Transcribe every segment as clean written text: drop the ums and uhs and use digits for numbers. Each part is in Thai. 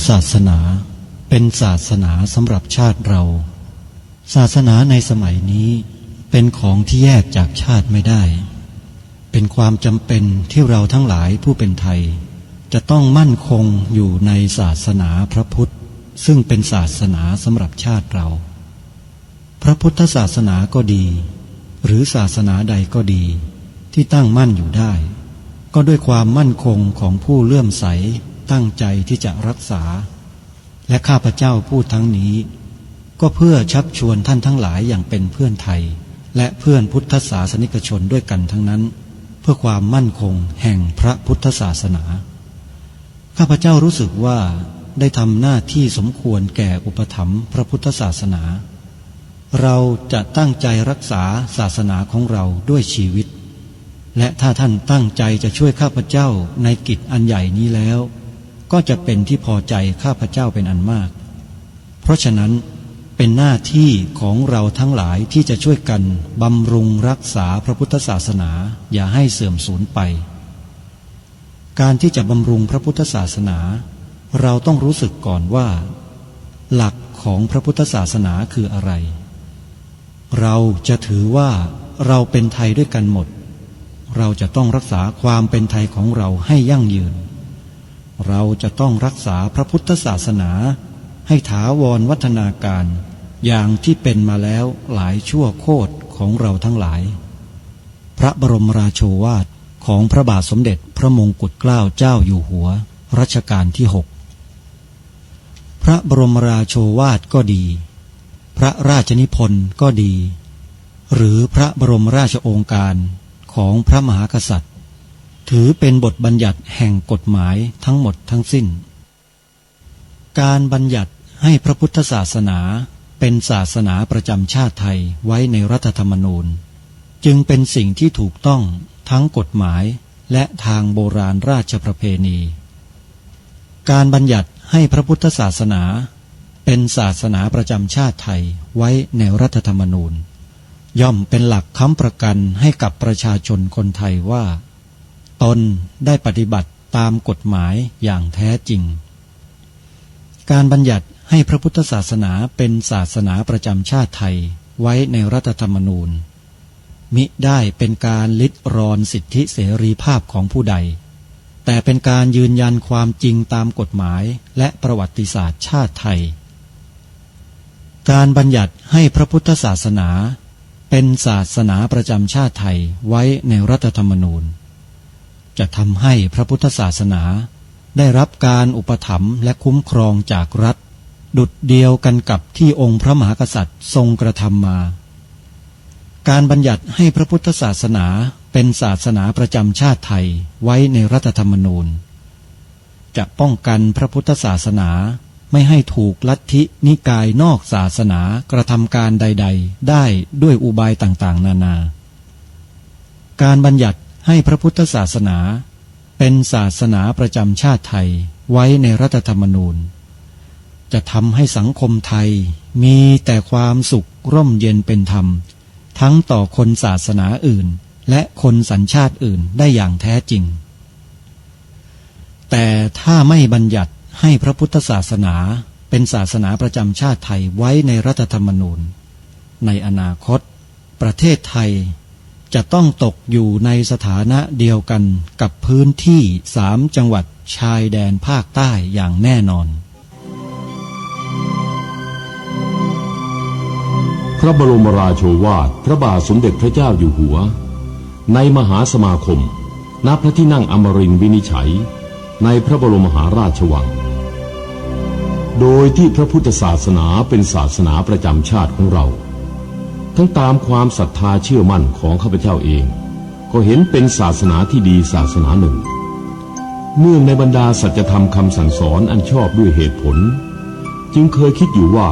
ศาสนาเป็นศาสนาสำหรับชาติเราศาสนาในสมัยนี้เป็นของที่แยกจากชาติไม่ได้เป็นความจำเป็นที่เราทั้งหลายผู้เป็นไทยจะต้องมั่นคงอยู่ในศาสนาพระพุทธซึ่งเป็นศาสนาสำหรับชาติเราพระพุทธศาสนาก็ดีหรือศาสนาใดก็ดีที่ตั้งมั่นอยู่ได้ก็ด้วยความมั่นคงของผู้เลื่อมใสตั้งใจที่จะรักษาและข้าพเจ้าพูดทั้งนี้ก็เพื่อชักชวนท่านทั้งหลายอย่างเป็นเพื่อนไทยและเพื่อนพุทธศาสนิกชนด้วยกันทั้งนั้นเพื่อความมั่นคงแห่งพระพุทธศาสนาข้าพเจ้ารู้สึกว่าได้ทำหน้าที่สมควรแก่อุปถัมภ์พระพุทธศาสนาเราจะตั้งใจรักษาศาสนาของเราด้วยชีวิตและถ้าท่านตั้งใจจะช่วยข้าพเจ้าในกิจอันใหญ่นี้แล้วก็จะเป็นที่พอใจข้าพเจ้าเป็นอันมากเพราะฉะนั้นเป็นหน้าที่ของเราทั้งหลายที่จะช่วยกันบำรุงรักษาพระพุทธศาสนาอย่าให้เสื่อมสูญไปการที่จะบำรุงพระพุทธศาสนาเราต้องรู้สึกก่อนว่าหลักของพระพุทธศาสนาคืออะไรเราจะถือว่าเราเป็นไทยด้วยกันหมดเราจะต้องรักษาความเป็นไทยของเราให้ยั่งยืนเราจะต้องรักษาพระพุทธศาสนาให้ถาวรวัฒนาการอย่างที่เป็นมาแล้วหลายชั่วโคตรของเราทั้งหลายพระบรมราโชวาทของพระบาทสมเด็จพระมงกุฎเกล้าเจ้าอยู่หัวรัชกาลที่ 6พระบรมราโชวาทก็ดีพระราชนิพนธ์ก็ดีหรือพระบรมราชโองการของพระมหากษัตริย์ถือเป็นบทบัญญัติแห่งกฎหมายทั้งหมดทั้งสิ้นการบัญญัติให้พระพุทธศาสนาเป็นศาสนาประจำชาติไทยไว้ในรัฐธรรมนูญจึงเป็นสิ่งที่ถูกต้องทั้งกฎหมายและทางโบราณราชประเพณีการบัญญัติให้พระพุทธศาสนาเป็นศาสนาประจำชาติไทยไว้ในรัฐธรรมนูญย่อมเป็นหลักค้ำประกันให้กับประชาชนคนไทยว่าตนได้ปฏิบัติตามกฎหมายอย่างแท้จริงการบัญญัติให้พระพุทธศาสนาเป็นศาสนาประจำชาติไทยไว้ในรัฐธรรมนูญมิได้เป็นการลิดรอนสิทธิเสรีภาพของผู้ใดแต่เป็นการยืนยันความจริงตามกฎหมายและประวัติศาสตร์ชาติไทยการบัญญัติให้พระพุทธศาสนาเป็นศาสนาประจำชาติไทยไว้ในรัฐธรรมนูญจะทำให้พระพุทธศาสนาได้รับการอุปถัมภ์และคุ้มครองจากรัฐดุจเดียวกันกับที่องค์พระมหากษัตริย์ทรงกระทำมาการบัญญัติให้พระพุทธศาสนาเป็นศาสนาประจำชาติไทยไว้ในรัฐธรรมนูญจะป้องกันพระพุทธศาสนาไม่ให้ถูกลัทธินิกายนอกศาสนากระทำการใดๆได้ด้วยอุบายต่างๆนานาการบัญญัติให้พระพุทธศาสนาเป็นศาสนาประจำชาติไทยไว้ในรัฐธรรมนูญจะทำให้สังคมไทยมีแต่ความสุขร่มเย็นเป็นธรรมทั้งต่อคนศาสนาอื่นและคนสัญชาติอื่นได้อย่างแท้จริงแต่ถ้าไม่บัญญัติให้พระพุทธศาสนาเป็นศาสนาประจำชาติไทยไว้ในรัฐธรรมนูญในอนาคตประเทศไทยจะต้องตกอยู่ในสถานะเดียวกันกับพื้นที่3 จังหวัดชายแดนภาคใต้อย่างแน่นอนพระบรมราโชวาทพระบาทสมเด็จพระเจ้าอยู่หัวในมหาสมาคมณพระที่นั่งอมรินทร์วินิจฉัยในพระบรมมหาราชวังโดยที่พระพุทธศาสนาเป็นศาสนาประจำชาติของเราทั้งตามความศรัทธาเชื่อมั่นของข้าพเจ้าเองก็เห็นเป็นศาสนาที่ดีศาสนาหนึ่งเนื่องในบรรดาสัจธรรมคำสั่งสอนอันชอบด้วยเหตุผลจึงเคยคิดอยู่ว่า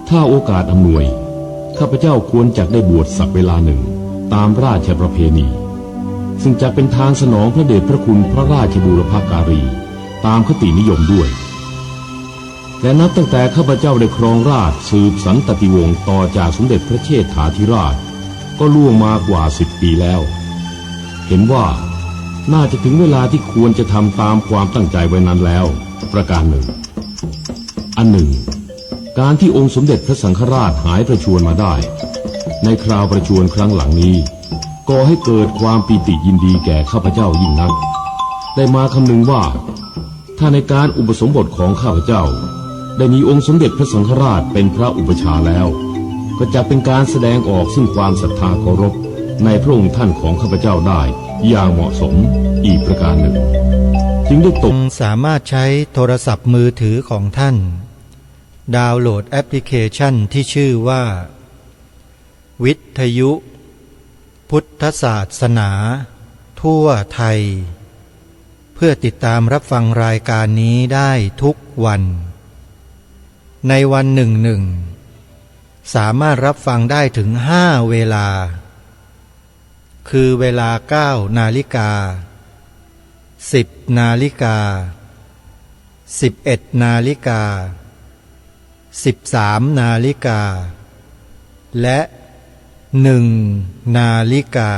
ถ้าโอกาสอำนวยข้าพเจ้าควรจะได้บวชสักเวลาหนึ่งตามราชประเพณีซึ่งจะเป็นทางสนองพระเดชพระคุณพระราชบูรพการีตามคตินิยมด้วยแต่นับตั้งแต่ข้าพเจ้าได้ครองราชย์สืบสันตติวงศ์ต่อจากสมเด็จพระเชษฐาธิราชก็ล่วงมากว่า10 ปีแล้วเห็นว่าน่าจะถึงเวลาที่ควรจะทำตามความตั้งใจไว้นั้นแล้วประการหนึ่ง อันหนึ่งการที่องค์สมเด็จพระสังฆราชหายประชวรมาได้ในคราวประชวรครั้งหลังนี้ก่อให้เกิดความปีติยินดีแก่ข้าพเจ้ายิ่งนักได้มาคำนึงว่าถ้าในการอุปสมบทของข้าพเจ้าได้มีองค์สมเด็จพระสังฆราชเป็นพระอุปชาแล้วก็จะเป็นการแสดงออกซึ่งความศรัทธาเคารพในพระองค์ท่านของข้าพเจ้าได้อย่างเหมาะสมอีกประการหนึ่งจึงได้ตกสามารถใช้โทรศัพท์มือถือของท่านดาวน์โหลดแอปพลิเคชันที่ชื่อว่าวิทยุพุทธศาสนาทั่วไทยเพื่อติดตามรับฟังรายการนี้ได้ทุกวันในวันหนึ่งสามารถรับฟังได้ถึง5 เวลาคือเวลา 9 นาฬิกา 10 นาฬิกา 11 นาฬิกา 13 นาฬิกาและ1 นาฬิกา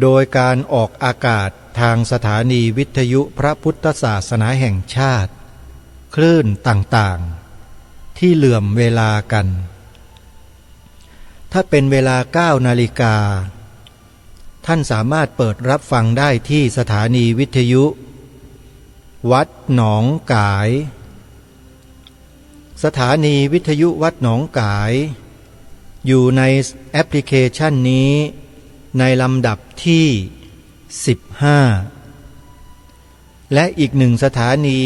โดยการออกอากาศทางสถานีวิทยุพระพุทธศาสนาแห่งชาติคลื่นต่างๆที่เหลื่อมเวลากันถ้าเป็นเวลา 9 นาฬิกาท่านสามารถเปิดรับฟังได้ที่สถานีวิทยุวัดหนองกายสถานีวิทยุวัดหนองกายอยู่ในแอปพลิเคชันนี้ในลำดับที่15และอีกหนึ่งสถานี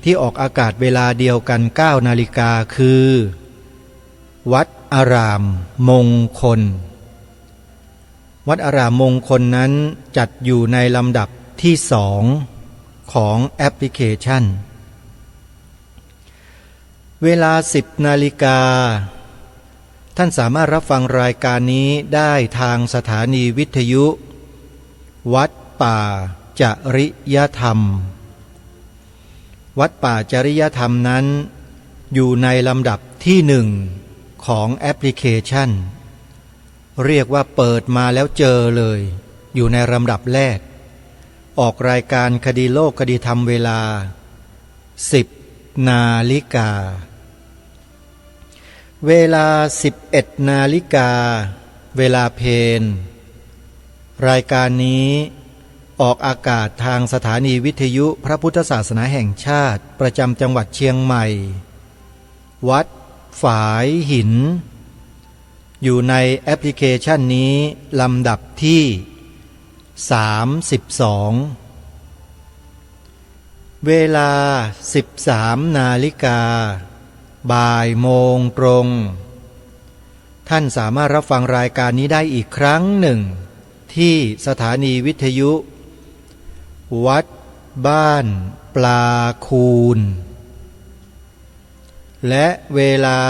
ที่ออกอากาศเวลาเดียวกัน 9 นาฬิกาคือวัดอารามมงคลวัดอารามมงคลนั้นจัดอยู่ในลำดับที่2ของแอปพลิเคชันเวลา 10 นาฬิกาท่านสามารถรับฟังรายการนี้ได้ทางสถานีวิทยุวัดป่าจริยธรรมวัดป่าจริยธรรมนั้นอยู่ในลำดับที่1ของแอปพลิเคชันเรียกว่าเปิดมาแล้วเจอเลยอยู่ในลำดับแรกออกรายการคดีโลกคดีธรรมเวลา 10 นาฬิกาเวลา 11 นาฬิกาเวลาเพลรายการนี้ออกอากาศทางสถานีวิทยุพระพุทธศาสนาแห่งชาติประจำจังหวัดเชียงใหม่วัดฝายหินอยู่ในแอปพลิเคชันนี้ลำดับที่32เวลา 13 นาฬิกาบ่ายโมงตรงท่านสามารถรับฟังรายการนี้ได้อีกครั้งหนึ่งที่สถานีวิทยุวัดบ้านปลาคูนและเวลา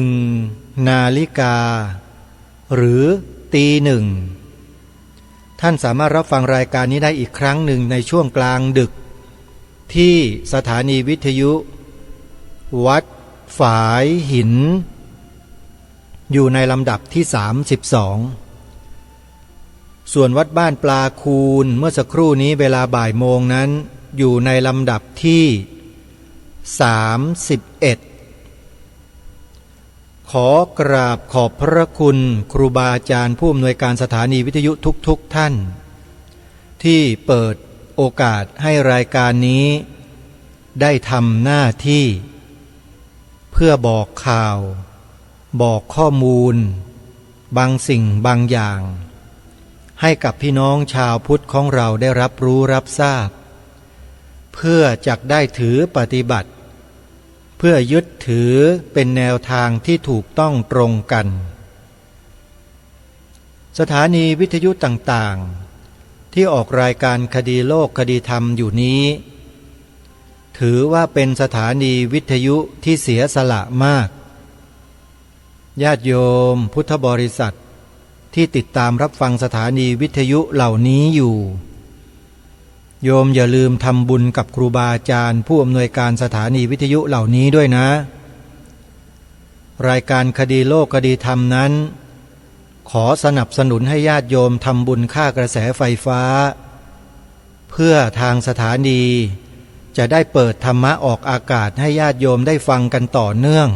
1 นาฬิกาหรือตีหนึ่งท่านสามารถรับฟังรายการนี้ได้อีกครั้งหนึ่งในช่วงกลางดึกที่สถานีวิทยุวัดฝายหินอยู่ในลำดับที่32ส่วนวัดบ้านปลาคูนเมื่อสักครู่นี้เวลาบ่ายโมงนั้นอยู่ในลำดับที่31ขอกราบขอบพระคุณครูบาอาจารย์ผู้อำนวยการสถานีวิทยุทุกท่านที่เปิดโอกาสให้รายการนี้ได้ทำหน้าที่เพื่อบอกข่าวบอกข้อมูลบางสิ่งบางอย่างให้กับพี่น้องชาวพุทธของเราได้รับรู้รับทราบเพื่อจักได้ถือปฏิบัติเพื่อยึดถือเป็นแนวทางที่ถูกต้องตรงกันสถานีวิทยุต่างๆที่ออกรายการคดีโลกคดีธรรมอยู่นี้ถือว่าเป็นสถานีวิทยุที่เสียสละมากญาติโยมพุทธบริษัทที่ติดตามรับฟังสถานีวิทยุเหล่านี้อยู่โยมอย่าลืมทำบุญกับครูบาอาจารย์ผู้อำนวยการสถานีวิทยุเหล่านี้ด้วยนะรายการคดีโลกคดีธรรมนั้นขอสนับสนุนให้ญาติโยมทำบุญค่ากระแสไฟฟ้าเพื่อทางสถานี จะได้เปิดธรรมะออกอากาศให้ญาติโยมได้ฟังกันต่อเนื่อง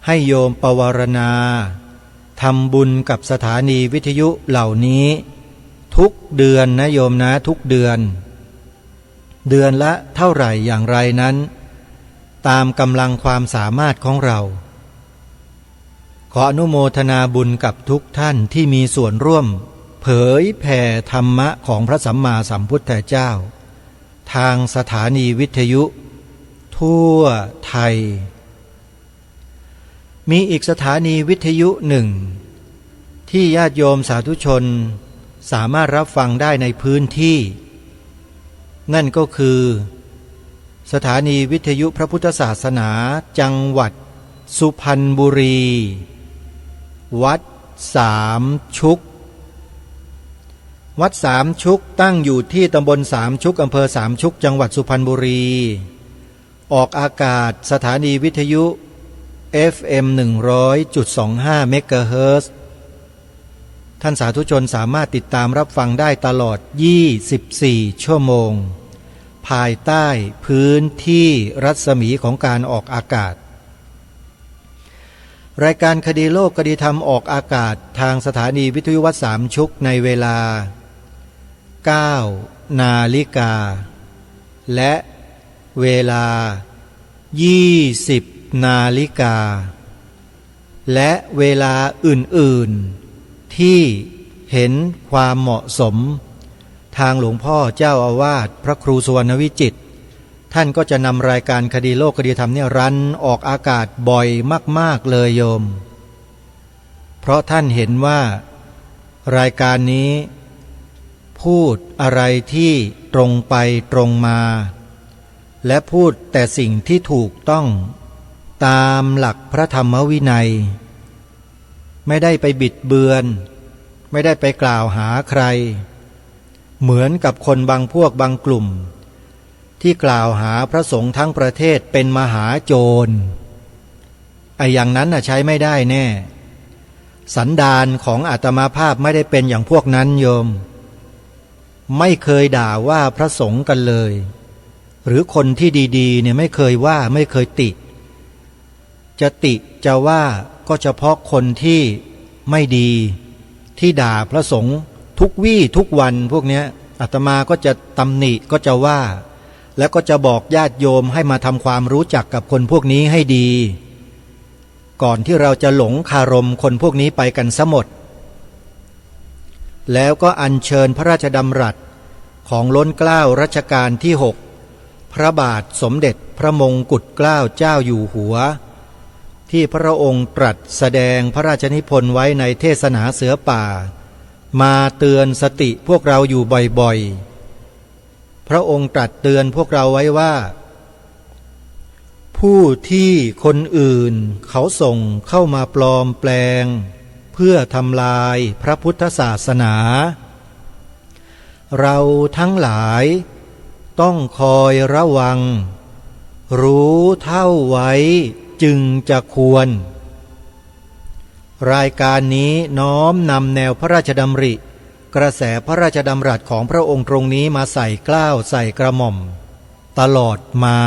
ให้โยมปวารณาทำบุญกับสถานีวิทยุเหล่านี้ทุกเดือนนะโยมนะทุกเดือนละเท่าไหร่อย่างไรนั้นตามกำลังความสามารถของเราขออนุโมทนาบุญกับทุกท่านที่มีส่วนร่วมเผยแผ่ธรรมะของพระสัมมาสัมพุทธเจ้าทางสถานีวิทยุทั่วไทยมีอีกสถานีวิทยุหนึ่งที่ญาติโยมสาธุชนสามารถรับฟังได้ในพื้นที่นั่นก็คือสถานีวิทยุพระพุทธศาสนาจังหวัดสุพรรณบุรีวัดสามชุกวัดสามชุกตั้งอยู่ที่ตำบลสามชุกอำเภอสามชุกจังหวัดสุพรรณบุรีออกอากาศสถานีวิทยุ FM 100.25 เมกะเฮิรตซ์ท่านสาธุชนสามารถติดตามรับฟังได้ตลอด24ชั่วโมงภายใต้พื้นที่รัศมีของการออกอากาศรายการคดีโลกคดีธรรมออกอากาศทางสถานีวิทยุวัดสามชุกในเวลา 9 นาฬิกาและเวลา 20 นาฬิกาและเวลาอื่นๆที่เห็นความเหมาะสมทางหลวงพ่อเจ้าอาวาสพระครูสุวรรณวิจิตรท่านก็จะนำรายการคดีโลกคดีธรรมเนี่ยรันออกอากาศบ่อยมากๆเลยโยมเพราะท่านเห็นว่ารายการนี้พูดอะไรที่ตรงไปตรงมาและพูดแต่สิ่งที่ถูกต้องตามหลักพระธรรมวินัยไม่ได้ไปบิดเบือนไม่ได้ไปกล่าวหาใครเหมือนกับคนบางพวกบางกลุ่มที่กล่าวหาพระสงฆ์ทั้งประเทศเป็นมหาโจรอย่างนั้นใช้ไม่ได้แน่สันดานของอาตมาภาพไม่ได้เป็นอย่างพวกนั้นโยมไม่เคยด่าว่าพระสงฆ์กันเลยหรือคนที่ดีๆเนี่ยไม่เคยว่าไม่เคยติจะติจะว่าก็เฉพาะคนที่ไม่ดีที่ด่าพระสงฆ์ทุกวี่ทุกวันพวกเนี้ยอาตมาก็จะตำหนิก็จะว่าแล้วก็จะบอกญาติโยมให้มาทำความรู้จักกับคนพวกนี้ให้ดีก่อนที่เราจะหลงคารมคนพวกนี้ไปกันซะหมดแล้วก็อัญเชิญพระราชดำรัสของล้นเกล้ารัชกาลที่6พระบาทสมเด็จพระมงกุฎเกล้าเจ้าอยู่หัวที่พระองค์ตรัสแสดงพระราชนิพนธ์ไว้ในเทศนาเสือป่ามาเตือนสติพวกเราอยู่บ่อยๆพระองค์ตรัสเตือนพวกเราไว้ว่าผู้ที่คนอื่นเขาส่งเข้ามาปลอมแปลงเพื่อทำลายพระพุทธศาสนาเราทั้งหลายต้องคอยระวังรู้เท่าไว้จึงจะควรรายการนี้น้อมนำแนวพระราชดำริกระแสพระราชดำรัสของพระองค์ตรงนี้มาใส่เกล้าใส่กระหม่อมตลอดมา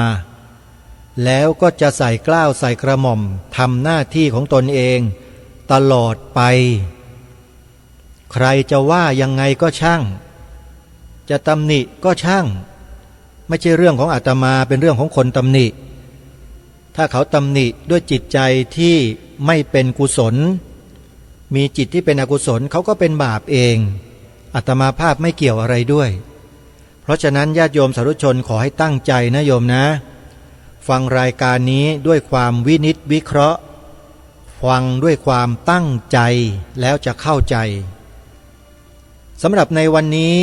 แล้วก็จะใส่เกล้าใส่กระหม่อมทำหน้าที่ของตนเองตลอดไปใครจะว่ายังไงก็ช่างจะตำหนิก็ช่างไม่ใช่เรื่องของอาตมาเป็นเรื่องของคนตำหนิถ้าเขาตำหนิด้วยจิตใจที่ไม่เป็นกุศลมีจิตที่เป็นอกุศลเขาก็เป็นบาปเองอาตมาภาพไม่เกี่ยวอะไรด้วยเพราะฉะนั้นญาติโยมสาธุชนขอให้ตั้งใจนะโยมนะฟังรายการนี้ด้วยความวินิจวิเคราะห์ฟังด้วยความตั้งใจแล้วจะเข้าใจสำหรับในวันนี้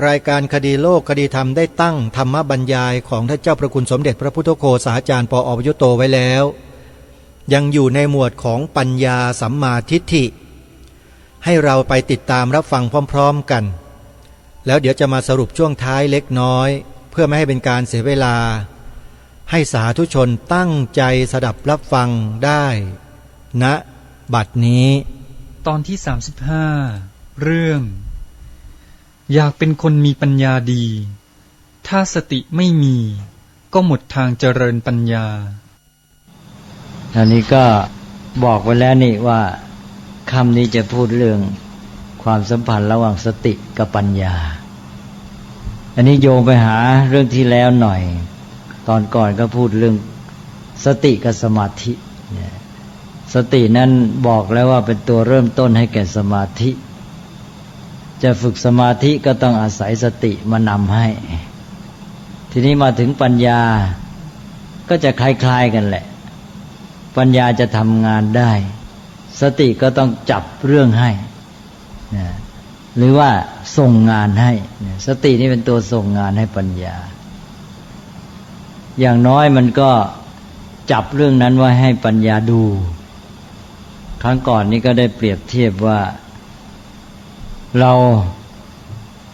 รายการคดีโลกคดีธรรมได้ตั้งธรรมบรรยายของท่านเจ้าพระคุณสมเด็จพระพุทธโฆษาจารย์ปอ.ประยุตโตไว้แล้วยังอยู่ในหมวดของปัญญาสัมมาทิฏฐิให้เราไปติดตามรับฟังพร้อมๆกันแล้วเดี๋ยวจะมาสรุปช่วงท้ายเล็กน้อยเพื่อไม่ให้เป็นการเสียเวลาให้สาธุชนตั้งใจสดับรับฟังได้ณบัดนี้ตอนที่35เรื่องอยากเป็นคนมีปัญญาดี ถ้าสติไม่มีก็หมดทางเจริญปัญญาอันนี้ก็บอกไว้แล้วนี่ว่าคำนี้จะพูดเรื่องความสัมพันธ์ระหว่างสติกับปัญญาอันนี้โยงไปหาเรื่องที่แล้วหน่อยตอนก่อนก็พูดเรื่องสติกับสมาธิสตินั้นบอกแล้วว่าเป็นตัวเริ่มต้นให้แก่สมาธิจะฝึกสมาธิก็ต้องอาศัยสติมานำให้ทีนี้มาถึงปัญญาก็จะคล้ายๆกันแหละปัญญาจะทำงานได้สติก็ต้องจับเรื่องให้หรือว่าส่งงานให้สตินี่เป็นตัวส่งงานให้ปัญญาอย่างน้อยมันก็จับเรื่องนั้นไว้ให้ปัญญาดูครั้งก่อนนี้ก็ได้เปรียบเทียบว่าเรา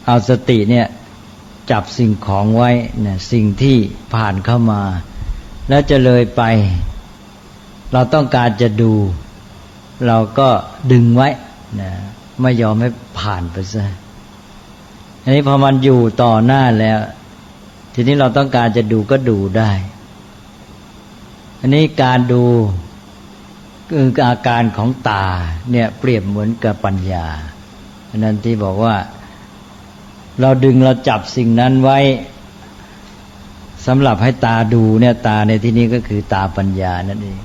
เอาสติเนี่ยจับสิ่งของไว้เนี่ยสิ่งที่ผ่านเข้ามาแล้วจะเลยไปเราต้องการจะดูเราก็ดึงไว้นะไม่ยอมให้ผ่านไปซะอันนี้พอมันอยู่ต่อหน้าแล้วทีนี้เราต้องการจะดูก็ดูได้อันนี้การดูคืออาการของตาเนี่ยเปรียบเหมือนกับปัญญาอันนั้นที่บอกว่าเราดึงเราจับสิ่งนั้นไว้สำหรับให้ตาดูเนี่ยตาในที่นี้ก็คือตาปัญญานั่นเอง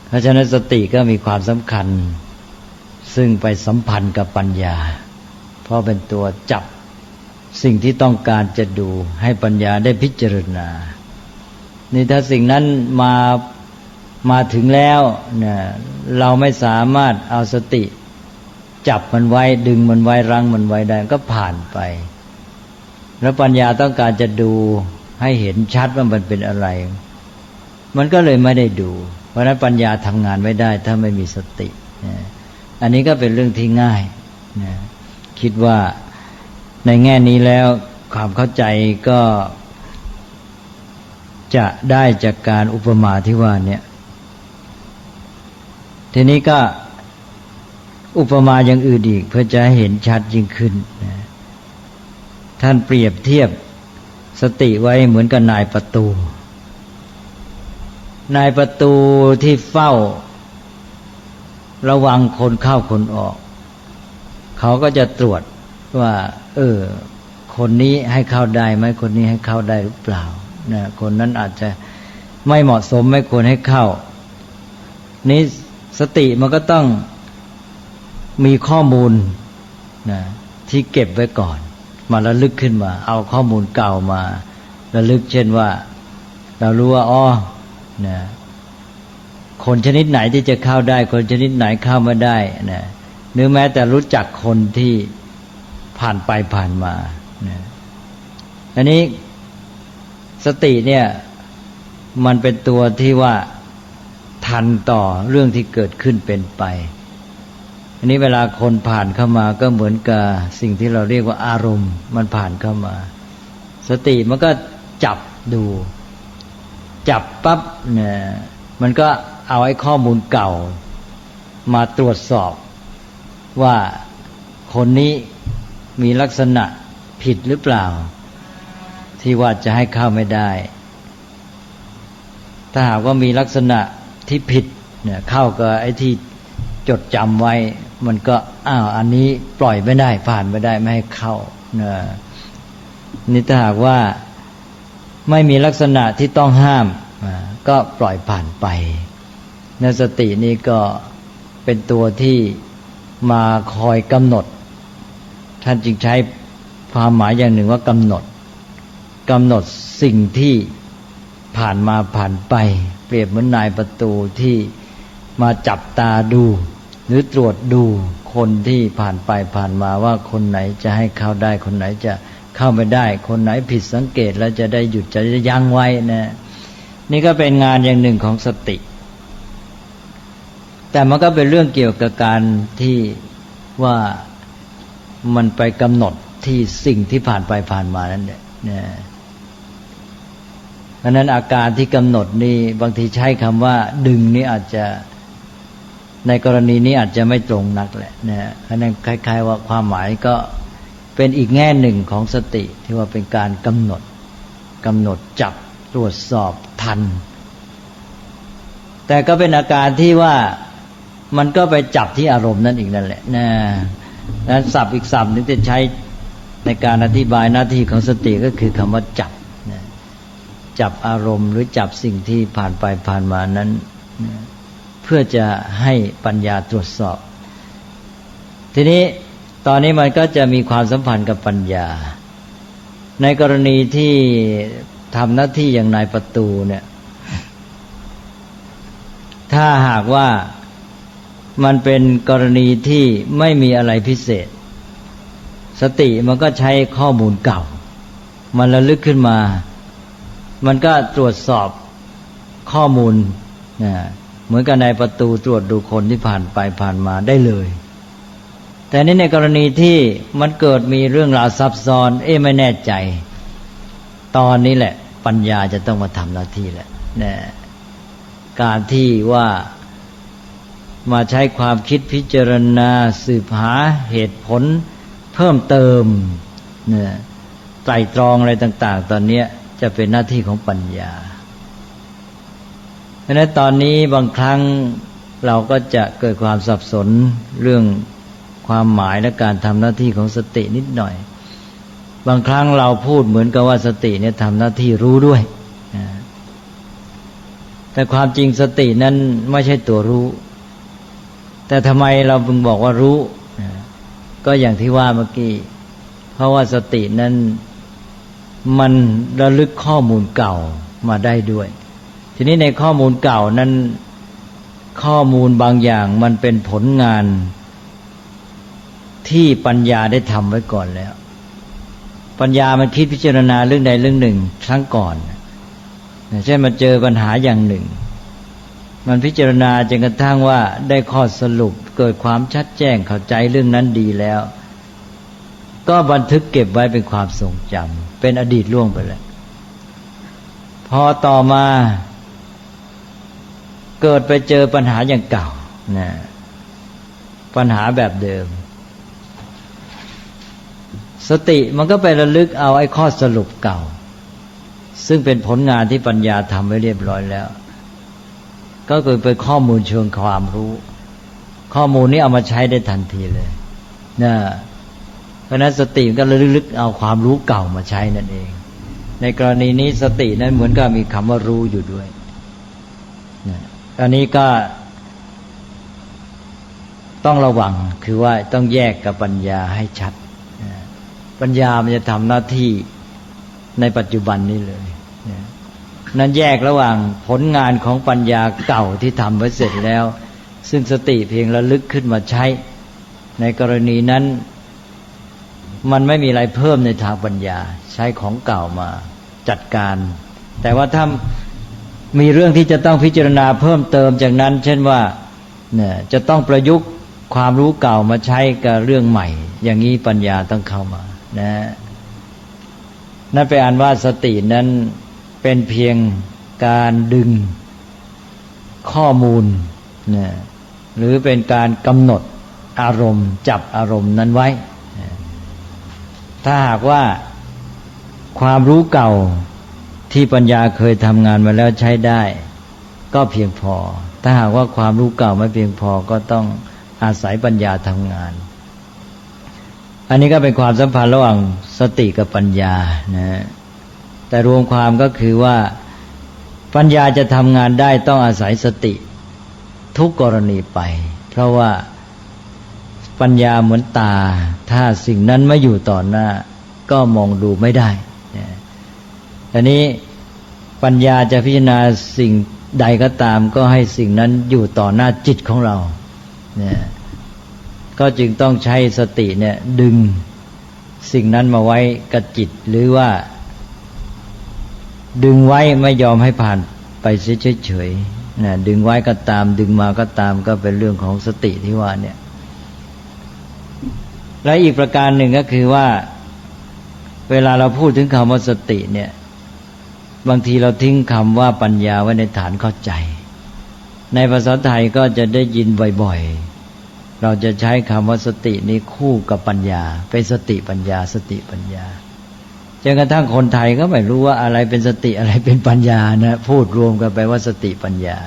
เพราะฉะนั้นสติก็มีความสำคัญซึ่งไปสัมพันธ์กับปัญญาเพราะเป็นตัวจับสิ่งที่ต้องการจะดูให้ปัญญาได้พิจารณานี่ถ้าสิ่งนั้นมาถึงแล้วเนี่ยเราไม่สามารถเอาสติจับมันไว้ดึงมันไว้รั้งมันไว้ได้ก็ผ่านไปแล้วปัญญาต้องการจะดูให้เห็นชัดว่ามันเป็นอะไรมันก็เลยไม่ได้ดูเพราะฉะนั้นปัญญาทำงานไม่ได้ถ้าไม่มีสติอันนี้ก็เป็นเรื่องที่ง่ายคิดว่าในแง่นี้แล้วความเข้าใจก็จะได้จากการอุปมาที่ว่าเนี่ยทีนี้ก็อุปมาอย่างอื่นอีกเพื่อจะให้เห็นชัดยิ่งขึ้นท่านเปรียบเทียบสติไว้เหมือนกับนายประตูที่เฝ้าระวังคนเข้าคนออกเขาก็จะตรวจว่าคนนี้ให้เข้าได้ไหมคนนี้ให้เข้าได้หรือเปล่าคนนั้นอาจจะไม่เหมาะสมไม่ควรให้เข้านี้สติมันก็ต้องมีข้อมูลที่เก็บไว้ก่อนมาระลึกขึ้นมาเอาข้อมูลเก่ามาระลึกเช่นว่าเรารู้ว่าคนชนิดไหนที่จะเข้าได้คนชนิดไหนเข้าไม่ได้หรือแม้แต่รู้จักคนที่ผ่านไปผ่านมาอันนี้สติเนี่ยมันเป็นตัวที่ว่าทันต่อเรื่องที่เกิดขึ้นเป็นไปอันนี้เวลาคนผ่านเข้ามาก็เหมือนกับสิ่งที่เราเรียกว่าอารมณ์มันผ่านเข้ามาสติมันก็จับดูจับปั๊บเนี่ยมันก็เอาไอ้ข้อมูลเก่ามาตรวจสอบว่าคนนี้มีลักษณะผิดหรือเปล่าที่ว่าจะให้เข้าไม่ได้ถ้าหากว่ามีลักษณะที่ผิดเนี่ยเข้ากับไอ้ที่จดจำไว้มันก็อันนี้ปล่อยไม่ได้ผ่านไม่ได้ไม่ให้เข้านี่ถ้าหากว่าไม่มีลักษณะที่ต้องห้ามก็ปล่อยผ่านไปสตินี้ก็เป็นตัวที่มาคอยกำหนดท่านจึงใช้ความหมายอย่างหนึ่งว่ากำหนดสิ่งที่ผ่านมาผ่านไปเปรียบเหมือนนายประตูที่มาจับตาดูหรือตรวจดูคนที่ผ่านไปผ่านมาว่าคนไหนจะให้เข้าได้คนไหนจะเข้าไม่ได้คนไหนผิดสังเกตแล้วจะได้หยุดจะยั้งไว้นี่ก็เป็นงานอย่างหนึ่งของสติแต่มันก็เป็นเรื่องเกี่ยวกับการที่ว่ามันไปกำหนดที่สิ่งที่ผ่านไปผ่านมานั่นแหละเพราะนั้นอาการที่กำหนดนี่บางทีใช้คำว่าดึงนี่อาจจะในกรณีนี้อาจจะไม่ตรงนักแหละเพราะนั้นคล้ายๆว่าความหมายก็ เป็นอีกแง่หนึ่งของสติที่ว่าเป็นการกำหนดจับตรวจสอบทันแต่ก็เป็นอาการที่ว่ามันก็ไปจับที่อารมณ์นั่นอีกนั่นแหละนะนั้นศัพท์อีกศัพท์นึงที่ใช้ในการอธิบายหน้าที่ของสติก็คือคำว่าจับนะจับอารมณ์หรือจับสิ่งที่ผ่านไปผ่านมานั้นนะเพื่อจะให้ปัญญาตรวจสอบทีนี้ตอนนี้มันก็จะมีความสัมพันธ์กับปัญญาในกรณีที่ทำหน้าที่อย่างนายประตูเนี่ยถ้าหากว่ามันเป็นกรณีที่ไม่มีอะไรพิเศษสติมันก็ใช้ข้อมูลเก่ามันระลึกขึ้นมามันก็ตรวจสอบข้อมูลเหมือนกับในประตูตรวจดูคนที่ผ่านไปผ่านมาได้เลยแต่นี้ในกรณีที่มันเกิดมีเรื่องราวซับซ้อนไม่แน่ใจตอนนี้แหละปัญญาจะต้องมาทำหน้าที่แหละการที่ว่ามาใช้ความคิดพิจารณาสืบหาเหตุผลเพิ่มเติมไตร่ตรองอะไรต่างๆตอนนี้จะเป็นหน้าที่ของปัญญาเพราะฉะนั้นตอนนี้บางครั้งเราก็จะเกิดความสับสนเรื่องความหมายและการทำหน้าที่ของสตินิดหน่อยบางครั้งเราพูดเหมือนกับว่าสติเนี่ยทำหน้าที่รู้ด้วยแต่ความจริงสตินั้นไม่ใช่ตัวรู้แต่ทำไมเราพึงบอกว่ารู้ก็อย่างที่ว่าเมื่อกี้เพราะว่าสตินั้นมันระลึกข้อมูลเก่ามาได้ด้วยทีนี้ในข้อมูลเก่านั้นข้อมูลบางอย่างมันเป็นผลงานที่ปัญญาได้ทำไว้ก่อนแล้วปัญญามันคิดพิจารณาเรื่องใดเรื่องหนึ่งครั้งก่อนเช่นมาเจอปัญหาอย่างหนึ่งมันพิจารณาจนกระทั่งว่าได้ข้อสรุปเกิดความชัดแจ้งเข้าใจเรื่องนั้นดีแล้วก็บันทึกเก็บไว้เป็นความทรงจำเป็นอดีตล่วงไปแล้วพอต่อมาเกิดไปเจอปัญหาอย่างเก่าปัญหาแบบเดิมสติมันก็ไประลึกเอาไอ้ข้อสรุปเก่าซึ่งเป็นผลงานที่ปัญญาทำไว้เรียบร้อยแล้วก็คือเป็นข้อมูลเชิงความรู้ข้อมูลนี้เอามาใช้ได้ทันทีเลยเพราะนั้นสติก็ระลึกเอาความรู้เก่ามาใช้นั่นเองในกรณีนี้สตินั้นเหมือนกับมีคำว่ารู้อยู่ด้วยอันนี้ก็ต้องระวังคือว่าต้องแยกกับปัญญาให้ชัดปัญญามันจะทำหน้าที่ในปัจจุบันนี้เลยนั้นแยกระหว่างผลงานของปัญญาเก่าที่ทำไว้เสร็จแล้วซึ่งสติเพียงระลึกขึ้นมาใช้ในกรณีนั้นมันไม่มีอะไรเพิ่มในทางปัญญาใช้ของเก่ามาจัดการแต่ว่าถ้ามีเรื่องที่จะต้องพิจารณาเพิ่มเติมจากนั้นเช่นว่าจะต้องประยุกต์ความรู้เก่ามาใช้กับเรื่องใหม่อย่างนี้ปัญญาต้องเข้ามานั่นเป็นอันว่าสตินั้นเป็นเพียงการดึงข้อมูลหรือเป็นการกำหนดอารมณ์จับอารมณ์นั้นไว้ถ้าหากว่าความรู้เก่าที่ปัญญาเคยทำงานมาแล้วใช้ได้ก็เพียงพอถ้าหากว่าความรู้เก่าไม่เพียงพอก็ต้องอาศัยปัญญาทำงานอันนี้ก็เป็นความสัมพันธ์ระหว่างสติกับปัญญาแต่รวมความก็คือว่าปัญญาจะทำงานได้ต้องอาศัยสติทุกกรณีไปเพราะว่าปัญญาเหมือนตาถ้าสิ่งนั้นไม่อยู่ต่อหน้าก็มองดูไม่ได้อันนี้ปัญญาจะพิจารณาสิ่งใดก็ตามก็ให้สิ่งนั้นอยู่ต่อหน้าจิตของเราก็จึงต้องใช้สติดึงสิ่งนั้นมาไว้กับจิตหรือว่าดึงไว้ไม่ยอมให้ผ่านไปเฉยๆดึงไว้ก็ตามดึงมาก็ตามก็เป็นเรื่องของสติที่ว่าเนี่ยและอีกประการหนึ่งก็คือว่าเวลาเราพูดถึงคำว่าสติเนี่ยบางทีเราทิ้งคำว่าปัญญาไว้ในฐานเข้าใจในภาษาไทยก็จะได้ยินบ่อยๆ เราจะใช้คำว่าสตินี้คู่กับปัญญาเป็นสติปัญญาสติปัญญาจนกระทั่งคนไทยก็ไม่รู้ว่าอะไรเป็นสติอะไรเป็นปัญญานะพูดรวมกันไปว่าสติปัญญา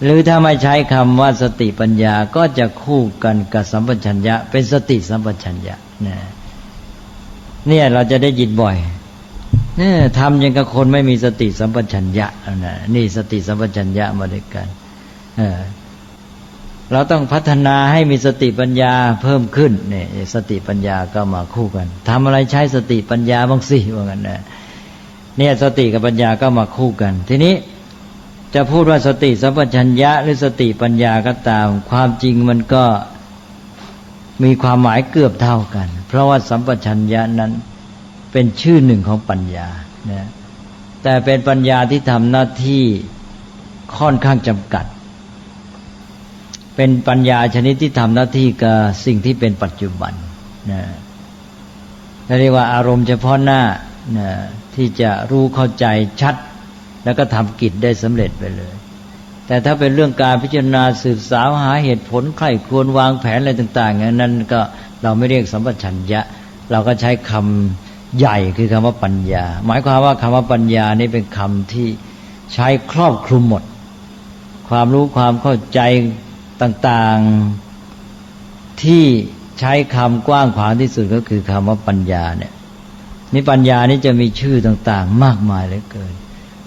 หรือถ้าไม่ใช้คำว่าสติปัญญาก็จะคู่กันกับสัมปชัญญะเป็นสติสัมปชัญญะเนี่ยเราจะได้ยินบ่อยเนี่ยทำอย่างกับคนไม่มีสติสัมปชัญญะนะนี่สติสัมปชัญญะมาด้วยกันเราต้องพัฒนาให้มีสติปัญญาเพิ่มขึ้นเนี่ยสติปัญญาก็มาคู่กันทำอะไรใช้สติปัญญาบ้างสิว่างั้นนะเนี่ยสติกับปัญญาก็มาคู่กันทีนี้จะพูดว่าสติสัมปชัญญะหรือสติปัญญาก็ตามความจริงมันก็มีความหมายเกือบเท่ากันเพราะว่าสัมปชัญญะนั้นเป็นชื่อหนึ่งของปัญญานะแต่เป็นปัญญาที่ทำหน้าที่ค่อนข้างจำกัดเป็นปัญญาชนิดที่ทำหน้าที่กับสิ่งที่เป็นปัจจุบันนะเรียกว่าอารมณ์เฉพาะหน้านะที่จะรู้เข้าใจชัดแล้วก็ทำกิจได้สำเร็จไปเลยแต่ถ้าเป็นเรื่องการพิจารณาสืบสาวหาเหตุผลใคร่ครวญวางแผนอะไรต่างๆอย่างนั้นก็เราไม่เรียกสัมปชัญญะเราก็ใช้คำใหญ่คือคำว่าปัญญาหมายความว่าคำว่าปัญญานี่เป็นคำที่ใช้ครอบคลุมหมดความรู้ความเข้าใจต่างๆที่ใช้คำกว้างขวางที่สุดก็คือคำว่าปัญญาเนี่ยนี่ปัญญานี่จะมีชื่อต่างๆมากมายเหลือเกิน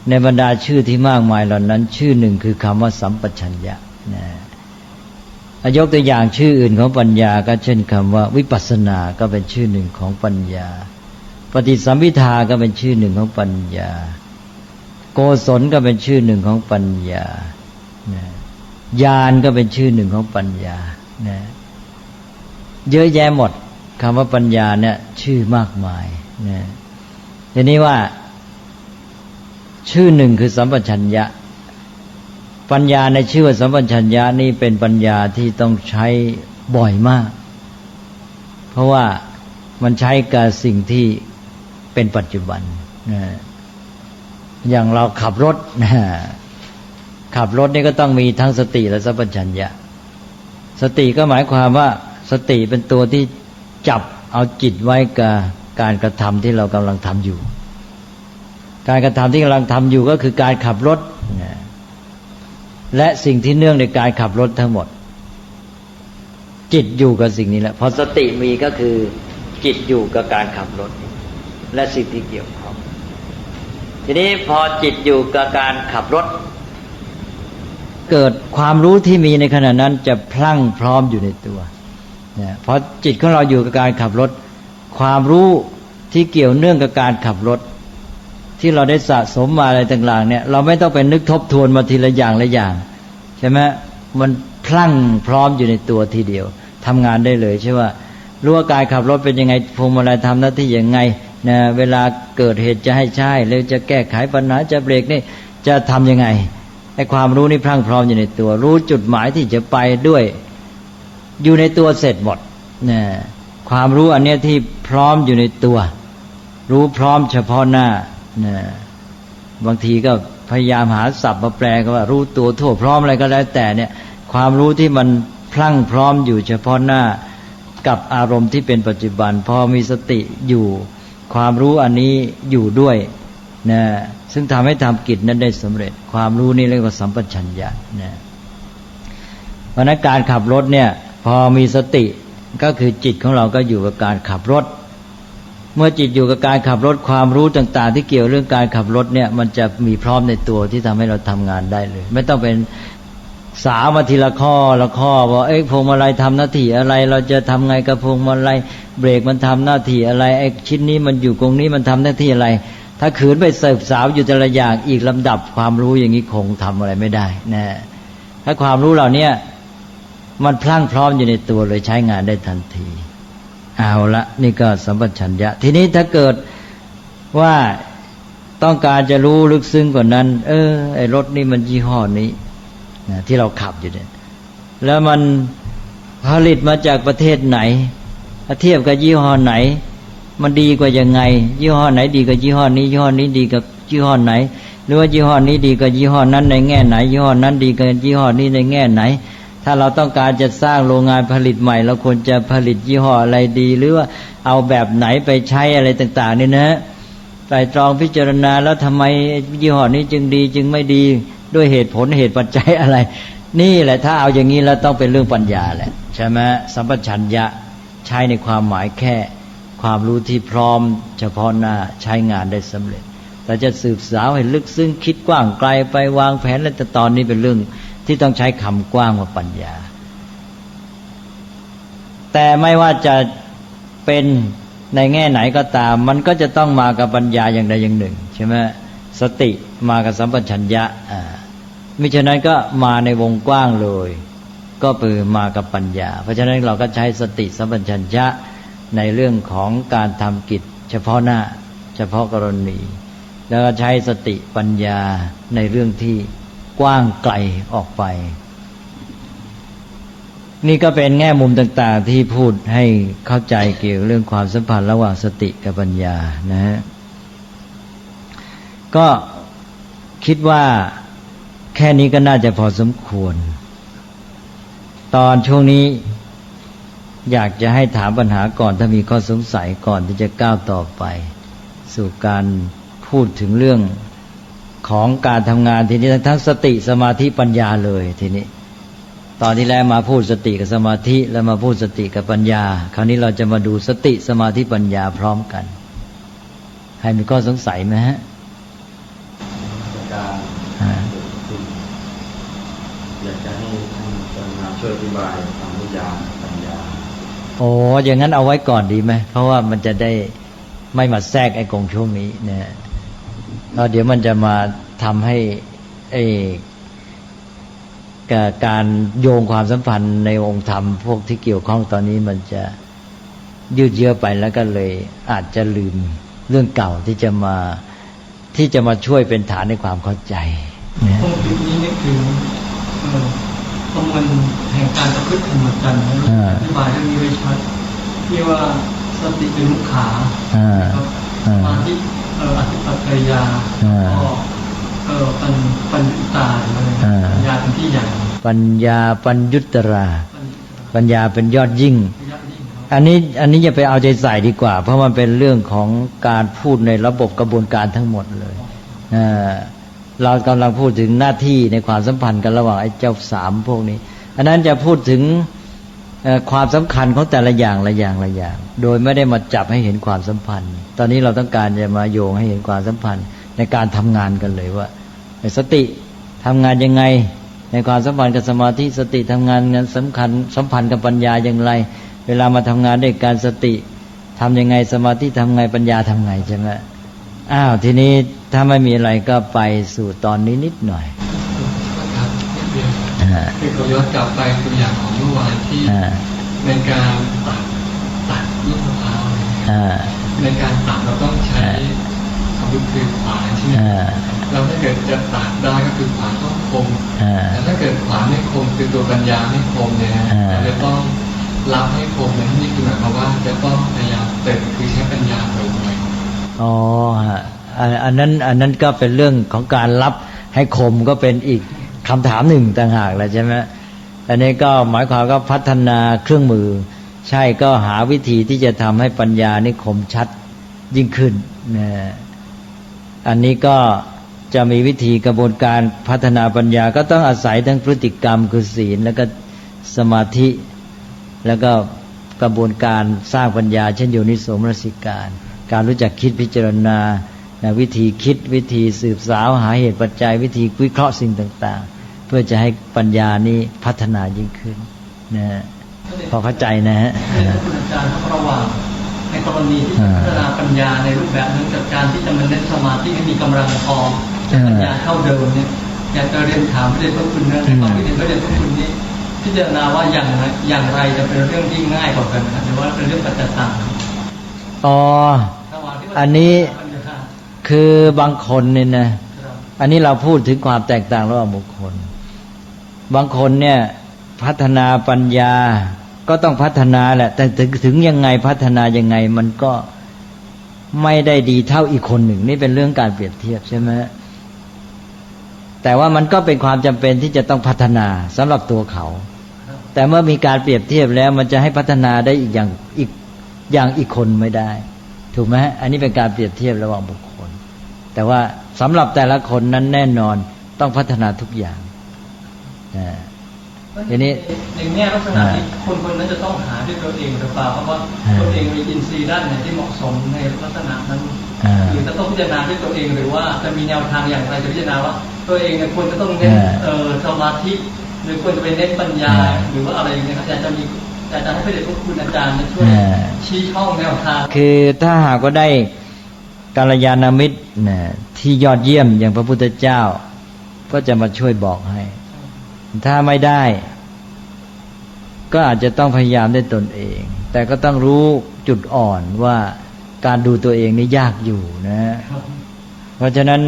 ในบรรดาชื่อที่มากมายเหล่านั้นชื่อหนึ่งคือคำว่าสัมปชัญญะนะยกตัวอย่างชื่ออื่นของปัญญาก็เช่นคำว่าวิปัสสนาก็เป็นชื่อหนึ่งของปัญญาปฏิสัมภิทาก็เป็นชื่อหนึ่งของปัญญาโกศลก็เป็นชื่อหนึ่งของปัญญาญาณก็เป็นชื่อหนึ่งของปัญญาเยอะแยะหมดคำว่าปัญญาเนี่ยชื่อมากมายทีนี้ว่าชื่อหนึ่งคือสัมปชัญญะปัญญาในชื่อว่าสัมปชัญญะนี่เป็นปัญญาที่ต้องใช้บ่อยมากเพราะว่ามันใช้กับสิ่งที่เป็นปัจจุบันอย่างเราขับรถขับรถนี่ก็ต้องมีทั้งสติและสัมปชัญญะสติก็หมายความว่าสติเป็นตัวที่จับเอาจิตไว้กับการกระทำที่เรากำลังทำอยู่การกระทำที่กำลังทำอยู่ก็คือการขับรถและสิ่งที่เนื่องในการขับรถทั้งหมดจิตอยู่กับสิ่งนี้แหละพอสติมีก็คือจิตอยู่กับการขับรถและสิ่งที่เกี่ยวข้องทีนี้พอจิตอยู่กับการขับรถเกิดความรู้ที่มีในขณะนั้นจะพลั่งพร้อมอยู่ในตัวพอจิตของเราอยู่กับการขับรถความรู้ที่เกี่ยวเนื่องกับการขับรถที่เราได้สะสมมาอะไรต่างๆเนี่ยเราไม่ต้องไปนึกทบทวนมาทีละอย่างละอย่างใช่ไหมมันพลั่งพร้อมอยู่ในตัวทีเดียวทำงานได้เลยใช่ว่ารู้ว่าการขับรถเป็นยังไงพวงมาลัยทำหน้าที่ยังไงนะเวลาเกิดเหตุจะให้ใช่หรือจะแก้ไขปัญหาจะเบรกนี่จะทำยังไงไอ้ความรู้นี่พรั่งพร้อมอยู่ในตัวรู้จุดหมายที่จะไปด้วยอยู่ในตัวเสร็จหมดนะความรู้อันเนี้ยที่พร้อมอยู่ในตัวรู้พร้อมเฉพาะหน้านะบางทีก็พยายามหาศัพท์มาแปลก็ว่ารู้ตัวทั่วพร้อมอะไรก็แล้วแต่เนี่ยความรู้ที่มันพรั่งพร้อมอยู่เฉพาะหน้ากับอารมณ์ที่เป็นปัจจุบันพอมีสติอยู่ความรู้อันนี้อยู่ด้วยนะซึ่งทำให้ทำกิจนั้นได้สำเร็จความรู้นี่เรียกว่าสัมปชัญญะนะเพราะนั้นการขับรถเนี่ยพอมีสติก็คือจิตของเราก็อยู่กับการขับรถเมื่อจิตอยู่กับการขับรถความรู้ต่างๆที่เกี่ยวเรื่องการขับรถเนี่ยมันจะมีพร้อมในตัวที่ทำให้เราทำงานได้เลยไม่ต้องเป็นสาวมาทีละข้อละข้อว่าพวงมาลัยทำหน้าที่อะไรเราจะทำไงกับพวงมาลัยเบรกมันทำหน้าที่อะไรไอ้ชิ้นนี้มันอยู่ตรงนี้มันทำหน้าที่อะไรถ้าขืนไปเสิร์ฟสาวอยู่แต่ละอย่างอีกลำดับความรู้อย่างนี้คงทำอะไรไม่ได้นะถ้าความรู้เหล่านี้มันพลั่งพร้อมอยู่ในตัวเลยใช้งานได้ทันทีเอาละนี่ก็สัมปชัญญะทีนี้ถ้าเกิดว่าต้องการจะรู้ลึกซึ้งกว่านั้นไอ้รถนี่มันยี่ห้อนี้ที่เราขับอยู่เนี่ยแล้วมันผลิตมาจากประเทศไหนถ้าเทียบกับยี่ห้อไหนมันดีกว่ายังไงยี่ห้อไหนดีกว่ายี่ห้อนี้ยี่ห้อนี้ดีกับยี่ห้อไหนหรือว่ายี่ห้อนี้ดีกว่ายี่ห้อนั้นในแง่ไหนยี่ห้อนั้นดีกว่ายี่ห้อนี้ในแง่ไหน ถ้าเราต้องการจะสร้างโรงงานผลิตใหม่เราควรจะผลิตยี่ห้ออะไรดีหรือว่าเอาแบบไหนไปใช้อะไรต่างๆนี่นะไตร่ตรองพิจารณาแล้วทำไมยี่ห้อนี้จึงดีจึงไม่ดีด้วยเหตุผลเหตุปัจจัยอะไรนี่แหละถ้าเอาอย่างนี้แล้วต้องเป็นเรื่องปัญญาแหละใช่ไหมสัมปชัญญะใช้ในความหมายแค่ความรู้ที่พร้อมเฉพาะหน้าใช้งานได้สำเร็จแต่จะสืบสาวให้ลึกซึ้งคิดกว้างไกลไปวางแผนและแต่ตอนนี้เป็นเรื่องที่ต้องใช้คำกว้างว่าปัญญาแต่ไม่ว่าจะเป็นในแง่ไหนก็ตามมันก็จะต้องมากับปัญญาอย่างใดอย่างหนึ่งใช่ไหมสติมากับสัมปชัญญะมิฉะนั้นก็มาในวงกว้างเลยก็คือมากับปัญญาเพราะฉะนั้นเราก็ใช้สติสัมปชัญญะในเรื่องของการทำกิจเฉพาะหน้าเฉพาะกรณีแล้วก็ใช้สติปัญญาในเรื่องที่กว้างไกลออกไปนี่ก็เป็นแง่มุมต่างๆที่พูดให้เข้าใจเกี่ยวกับเรื่องความสัมพันธ์ระหว่างสติกับปัญญานะฮะก็คิดว่าแค่นี้ก็น่าจะพอสมควรตอนช่วงนี้อยากจะให้ถามปัญหาก่อนถ้ามีข้อสงสัยก่อนที่จะก้าวต่อไปสู่การพูดถึงเรื่องของการทำงานทีนี้ทั้งสติสมาธิปัญญาเลยทีนี้ตอนที่แล้วมาพูดสติกับสมาธิแล้วมาพูดสติกับปัญญาคราวนี้เราจะมาดูสติสมาธิปัญญาพร้อมกันให้มีข้อสงสัยไหมฮะอยากจะให้ท่านอาจารย์ช่วยอธิบายคำนิยามปัญญาโอ้อย่างนั้นเอาไว้ก่อนดีไหมเพราะว่ามันจะได้ไม่มาแทรกไอ้กงช่วงนี้นะแล้วเดี๋ยวมันจะมาทำให้การโยงความสัมพันธ์ในองค์ธรรมพวกที่เกี่ยวข้องตอนนี้มันจะยืดเยื้อไปแล้วก็เลยอาจจะลืมเรื่องเก่าที่จะมาช่วยเป็นฐานในความเข้าใจตรงจุดนี้นี่คือประมวลแห่งการประพฤติธรรมจันทร์อธิบายเรื่องนี้ไว้ชัดที่ว่าสติเป็นมุขาสมาธิอธิปัจจยาก็ปัญญุตาปัญญาเป็นที่ใหญ่ปัญญาปัญญุตราปัญญาเป็นยอดยิ่งอันนี้อย่าไปเอาใจใส่ดีกว่าเพราะมันเป็นเรื่องของการพูดในระบบกระบวนการทั้งหมดเลยเรากำลังพูดถึงหน้าที่ในความสัมพันธ์กันระหว่างไอ้เจ้าสามพวกนี้อันนั้นจะพูดถึงความสำคัญของแต่ละอย่างโดยไม่ได้มาจับให้เห็นความสัมพันธ์ตอนนี้เราต้องการจะมาโยงให้เห็นความสัมพันธ์ในการทำงานกันเลยว่าสติทำงานยังไงในความสัมพันธ์กับสมาธิสติทำงานนั้นสัมพันธ์กับปัญญาอย่างไรเวลามาทำงานด้วยการสติทำยังไงสมาธิทำไงปัญญาทำไงใช่ไหมทีนี้ถ้าไม่มีอะไรก็ไปสู่ตอนนี้นิดหน่อยคือเขาย้อนกลับไปตัวอย่างของเมื่อวานที่ในการตัดลูกมะพร้าวในการตัดเราต้องใช้อาวุธคือขวานใช่ไหมเราถ้าเกิดจะตัดได้ก็คือขวานต้องคมแต่ถ้าเกิดขวานไม่คมคือตัวปัญญาไม่คมเนี่ยเราจะต้องรับให้คมในที่นี้คือหมายความว่าจะต้องพยายามเติมคือใช้ปัญญาลงไปอันนั้นก็เป็นเรื่องของการรับให้คมก็เป็นอีกคำถามหนึ่งต่างหากแหละใช่ไหมอันนี้ก็หมายความก็พัฒนาเครื่องมือใช่ก็หาวิธีที่จะทำให้ปัญญานี่คมชัดยิ่งขึ้นนะอันนี้ก็จะมีวิธีกระบวนการพัฒนาปัญญาก็ต้องอาศัยทั้งพฤติกรรมคือศีลแล้วก็สมาธิแล้วก็กระบวนการสร้างปัญญาเช่นโยนิโสมนสิการรู้จักคิดพิจารณาวิธีคิดวิธีสืบสาวหาเหตุปัจจัยวิธีวิเคราะห์สิ่งต่างๆเพื่อจะให้ปัญญานี้พัฒนายิ่งขึ้นนะพอเข้าใจนะฮะอาจารย์เขาระหว่างในกรณีที่พัฒนาปัญญาในรูปแบบนึงกับการที่จะมาเน้นสมาธิให้มีกำลังพอปัญญาเท่าเดิมเนี่ยอยากจะเรียนถามพระเดชพระคุณนะความคิดเห็นพระเดชพระคุณนี้พิจารณาว่าอย่างไรจะเป็นเรื่องที่ง่ายกว่ากันนะหรือว่าเป็นเรื่องปัจจัยต่างอันนี้คือบางคนเนี่ยนะอันนี้เราพูดถึงความแตกต่างระหว่างบุคคลบางคนเนี่ยพัฒนาปัญญาก็ต้องพัฒนาแหละแต่ถึงยังไงพัฒนายังไงมันก็ไม่ได้ดีเท่าอีกคนหนึ่งนี่เป็นเรื่องการเปรียบเทียบใช่ไหมแต่ว่ามันก็เป็นความจำเป็นที่จะต้องพัฒนาสำหรับตัวเขา แต่เมื่อมีการเปรียบเทียบแล้วมันจะให้พัฒนาได้อีกอย่างอีกคนไม่ได้ถูกไหมอันนี้เป็นการเปรียบเทียบระหว่างบุคคลแต่ว่าสำหรับแต่ละคนนั้นแน่นอนต้องพัฒนาทุกอย่างทีนี้ในแง่ลักษณะนี้คนนั้นจะต้องหาด้วยตัวเองหรือเปล่าเพราะว่าตัวเองมีอินทรีย์ด้านไหนที่เหมาะสมในลักษณะนั้นหรือจะต้องพิจารณาด้วยตัวเองหรือว่าจะมีแนวทางอย่างไรจะพิจารณาว่าตัวเองเนี่ยควรจะต้องเน้นสมาธิหรือควรจะไปเน้นปัญญาหรือว่าอะไรอย่างเงี้ยอาจารย์จะมีอาจารย์ให้พระเดชพระคุณอาจารย์ช่วยชี้ช่องแนวทางคือถ้าหากว่าได้กัลยาณมิตรที่ยอดเยี่ยมอย่างพระพุทธเจ้าก็จะมาช่วยบอกให้ถ้าไม่ได้ก็อาจจะต้องพยายามด้วยตนเองแต่ก็ต้องรู้จุดอ่อนว่าการดูตัวเองนี่ยากอยู่นะเพราะฉะนั้น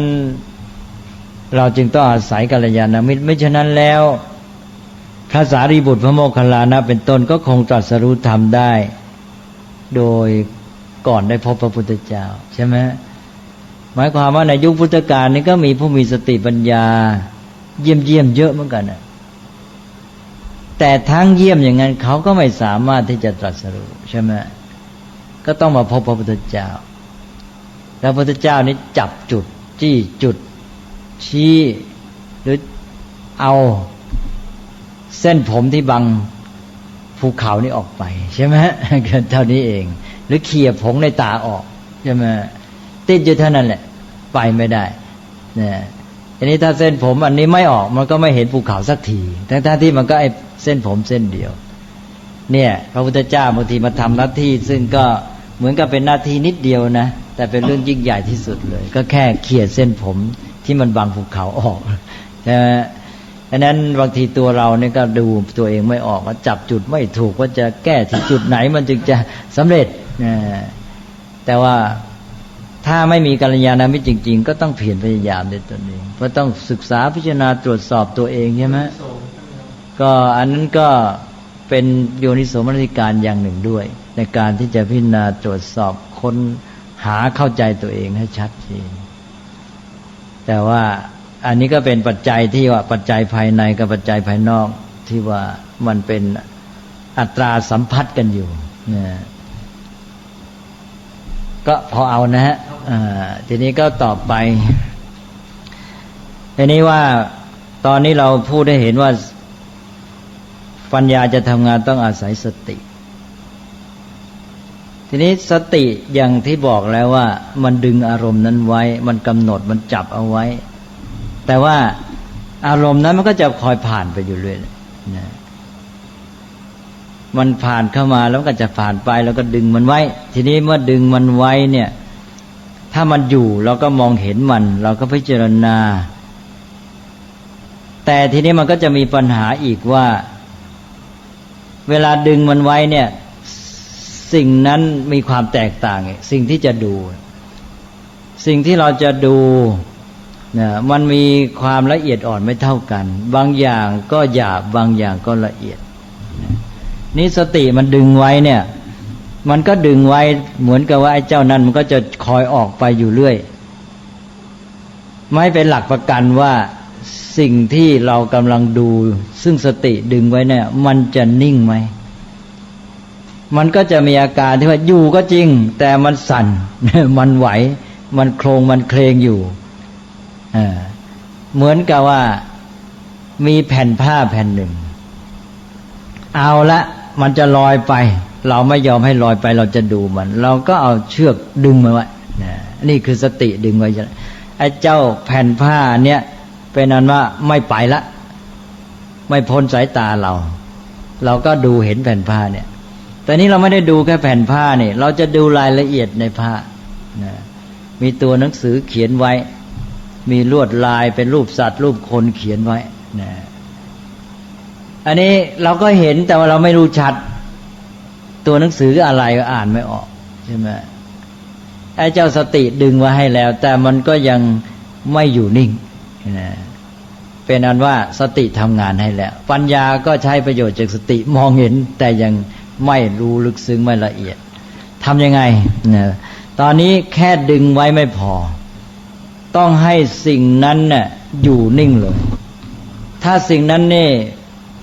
เราจึงต้องอาศัยกัลยาณมิตรไม่ฉะนั้นแล้วพระสารีบุตรพระโมคคัลลานะเป็นต้นก็คงตรัสรู้ธรรมได้โดยก่อนได้พบพระพุทธเจ้าใช่ไหมหมายความว่าในยุคพุทธกาลนี้ก็มีผู้มีสติปัญญาเยี่ยมเยอะเหมือนกันนะแต่ทั้งเยี่ยมอย่างนั้นเขาก็ไม่สามารถที่จะตรัสรู้ใช่ไหมก็ต้องมาพบพระพุทธเจ้าแล้วพระพุทธเจ้านี้จับจุดจี้จุดชี้หรือเอาเส้นผมที่บังภูเขานี่ออกไปใช่ไหมเท่านี้เองหรือเขี่ยผงในตาออกใช่ไหมติดอยู่เท่านั้นแหละไปไม่ได้เนี่ยทีนี้ถ้าเส้นผมอันนี้ไม่ออกมันก็ไม่เห็นภูเขาสักทีทั้งที่มันก็ไอ้เส้นผมเส้นเดียวเนี่ยพระพุทธเจ้าบางทีมาทำหน้าที่ซึ่งก็เหมือนกับเป็นหน้าที่นิดเดียวนะแต่เป็นเรื่องยิ่งใหญ่ที่สุดเลยก็แค่เขี่ยเส้นผมที่มันบังภูเขาออกนะดังนั้นบางทีตัวเราเนี่ยก็ดูตัวเองไม่ออกว่าจับจุดไม่ถูกว่าจะแก้ที่จุดไหนมันจึงจะสำเร็จแต่ว่าถ้าไม่มีกัลยาณมิตรจริงๆก็ต้องเพียรพยายามด้วยตนเองเพราะต้องศึกษาพิจารณาตรวจสอบตัวเองใช่ไหมก็อันนั้นก็เป็นโยนิโสมนสิการอย่างหนึ่งด้วยในการที่จะพิจารณาตรวจสอบค้นหาเข้าใจตัวเองให้ชัดเจนแต่ว่าอันนี้ก็เป็นปัจจัยที่ว่าปัจจัยภายในกับปัจจัยภายนอกที่ว่ามันเป็นอัตราสัมพัทธ์กันอยู่นะก็พอเอานะฮะทีนี้ก็ต่อไปทีนี้ว่าตอนนี้เราพูดได้เห็นว่าปัญญาจะทำงานต้องอาศัยสติทีนี้สติอย่างที่บอกแล้วว่ามันดึงอารมณ์นั้นไว้มันกำหนดมันจับเอาไว้แต่ว่าอารมณ์นั้นมันก็จะคอยผ่านไปอยู่เรื่อยนะมันผ่านเข้ามาแล้วก็จะผ่านไปแล้วก็ดึงมันไว้ทีนี้เมื่อดึงมันไว้เนี่ยถ้ามันอยู่เราก็มองเห็นมันเราก็พิจารณาแต่ทีนี้มันก็จะมีปัญหาอีกว่าเวลาดึงมันไว้เนี่ยสิ่งนั้นมีความแตกต่างสิ่งที่จะดูสิ่งที่เราจะดูเนี่ยมันมีความละเอียดอ่อนไม่เท่ากันบางอย่างก็หยาบบางอย่างก็ละเอียดนี่สติมันดึงไว้เนี่ยมันก็ดึงไว้เหมือนกับว่าไอ้เจ้านั้นมันก็จะคอยออกไปอยู่เรื่อยไม่เป็นหลักประกันว่าสิ่งที่เรากำลังดูซึ่งสติดึงไว้เนี่ยมันจะนิ่งไหมมันก็จะมีอาการที่ว่าอยู่ก็จริงแต่มันสั่น มันไหวมันโครงมันเคลงอยู่เหมือนกับว่ามีแผ่นผ้าแผ่นหนึ่งเอาละมันจะลอยไปเราไม่ยอมให้ลอยไปเราจะดูมันเราก็เอาเชือกดึงมันไว้นี่คือสติดึงไว้ไอ้เจ้าแผ่นผ้าเนี่ยเป็นนั้นว่าไม่ไปละไม่พ้นสายตาเราก็ดูเห็นแผ่นผ้าเนี่ยแต่นี้เราไม่ได้ดูแค่แผ่นผ้านี่เราจะดูรายละเอียดในผ้ามีตัวหนังสือเขียนไว้มีลวดลายเป็นรูปสัตว์รูปคนเขียนไว้อันนี้เราก็เห็นแต่ว่าเราไม่รู้ชัดตัวหนังสืออะไรก็อ่านไม่ออกใช่ไหมไอ้เจ้าสติดึงไว้ให้แล้วแต่มันก็ยังไม่อยู่นิ่งเป็นอันว่าสติทำงานให้แล้วปัญญาก็ใช้ประโยชน์จากสติมองเห็นแต่ยังไม่รู้ลึกซึ้งไม่ละเอียดทำยังไงตอนนี้แค่ดึงไว้ไม่พอต้องให้สิ่งนั้นน่ะอยู่นิ่งเลยถ้าสิ่งนั้นนี่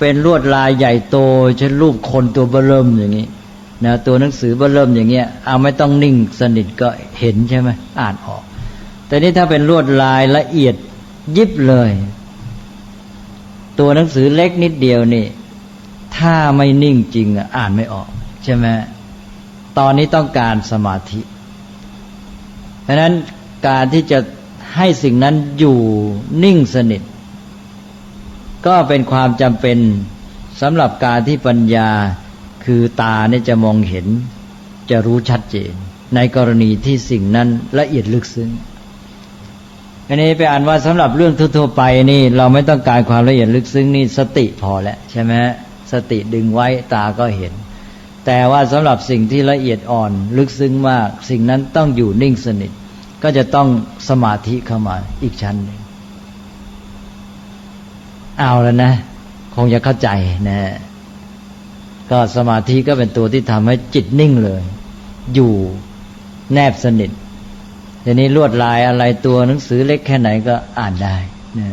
เป็นลวดลายใหญ่โตเช่นรูปคนตัวเบ้อเริ่มอย่างนี้นะตัวหนังสือเบ้อเริ่มอย่างเงี้ยเอาไม่ต้องนิ่งสนิทก็เห็นใช่ไหมอ่านออกแต่นี่ถ้าเป็นลวดลายละเอียดยิบเลยตัวหนังสือเล็กนิดเดียวนี่ถ้าไม่นิ่งจริงอ่านไม่ออกใช่ไหมตอนนี้ต้องการสมาธิเพราะนั้นการที่จะให้สิ่งนั้นอยู่นิ่งสนิทก็เป็นความจำเป็นสำหรับการที่ปัญญาคือตาเนี่ยจะมองเห็นจะรู้ชัดเจนในกรณีที่สิ่งนั้นละเอียดลึกซึ้งอันนี้ไปอ่านว่าสำหรับเรื่องทั่วๆไปนี่เราไม่ต้องการความละเอียดลึกซึ้งนี่สติพอแล้วใช่ไหมสติดึงไว้ตาก็เห็นแต่ว่าสำหรับสิ่งที่ละเอียดอ่อนลึกซึ้งมากสิ่งนั้นต้องอยู่นิ่งสนิทก็จะต้องสมาธิเข้ามาอีกชั้นหนึ่งเอาแล้วนะคงจะเข้าใจนะก็สมาธิก็เป็นตัวที่ทำให้จิตนิ่งเลยอยู่แนบสนิททีนี้ลวดลายอะไรตัวหนังสือเล็กแค่ไหนก็อ่านได้นะ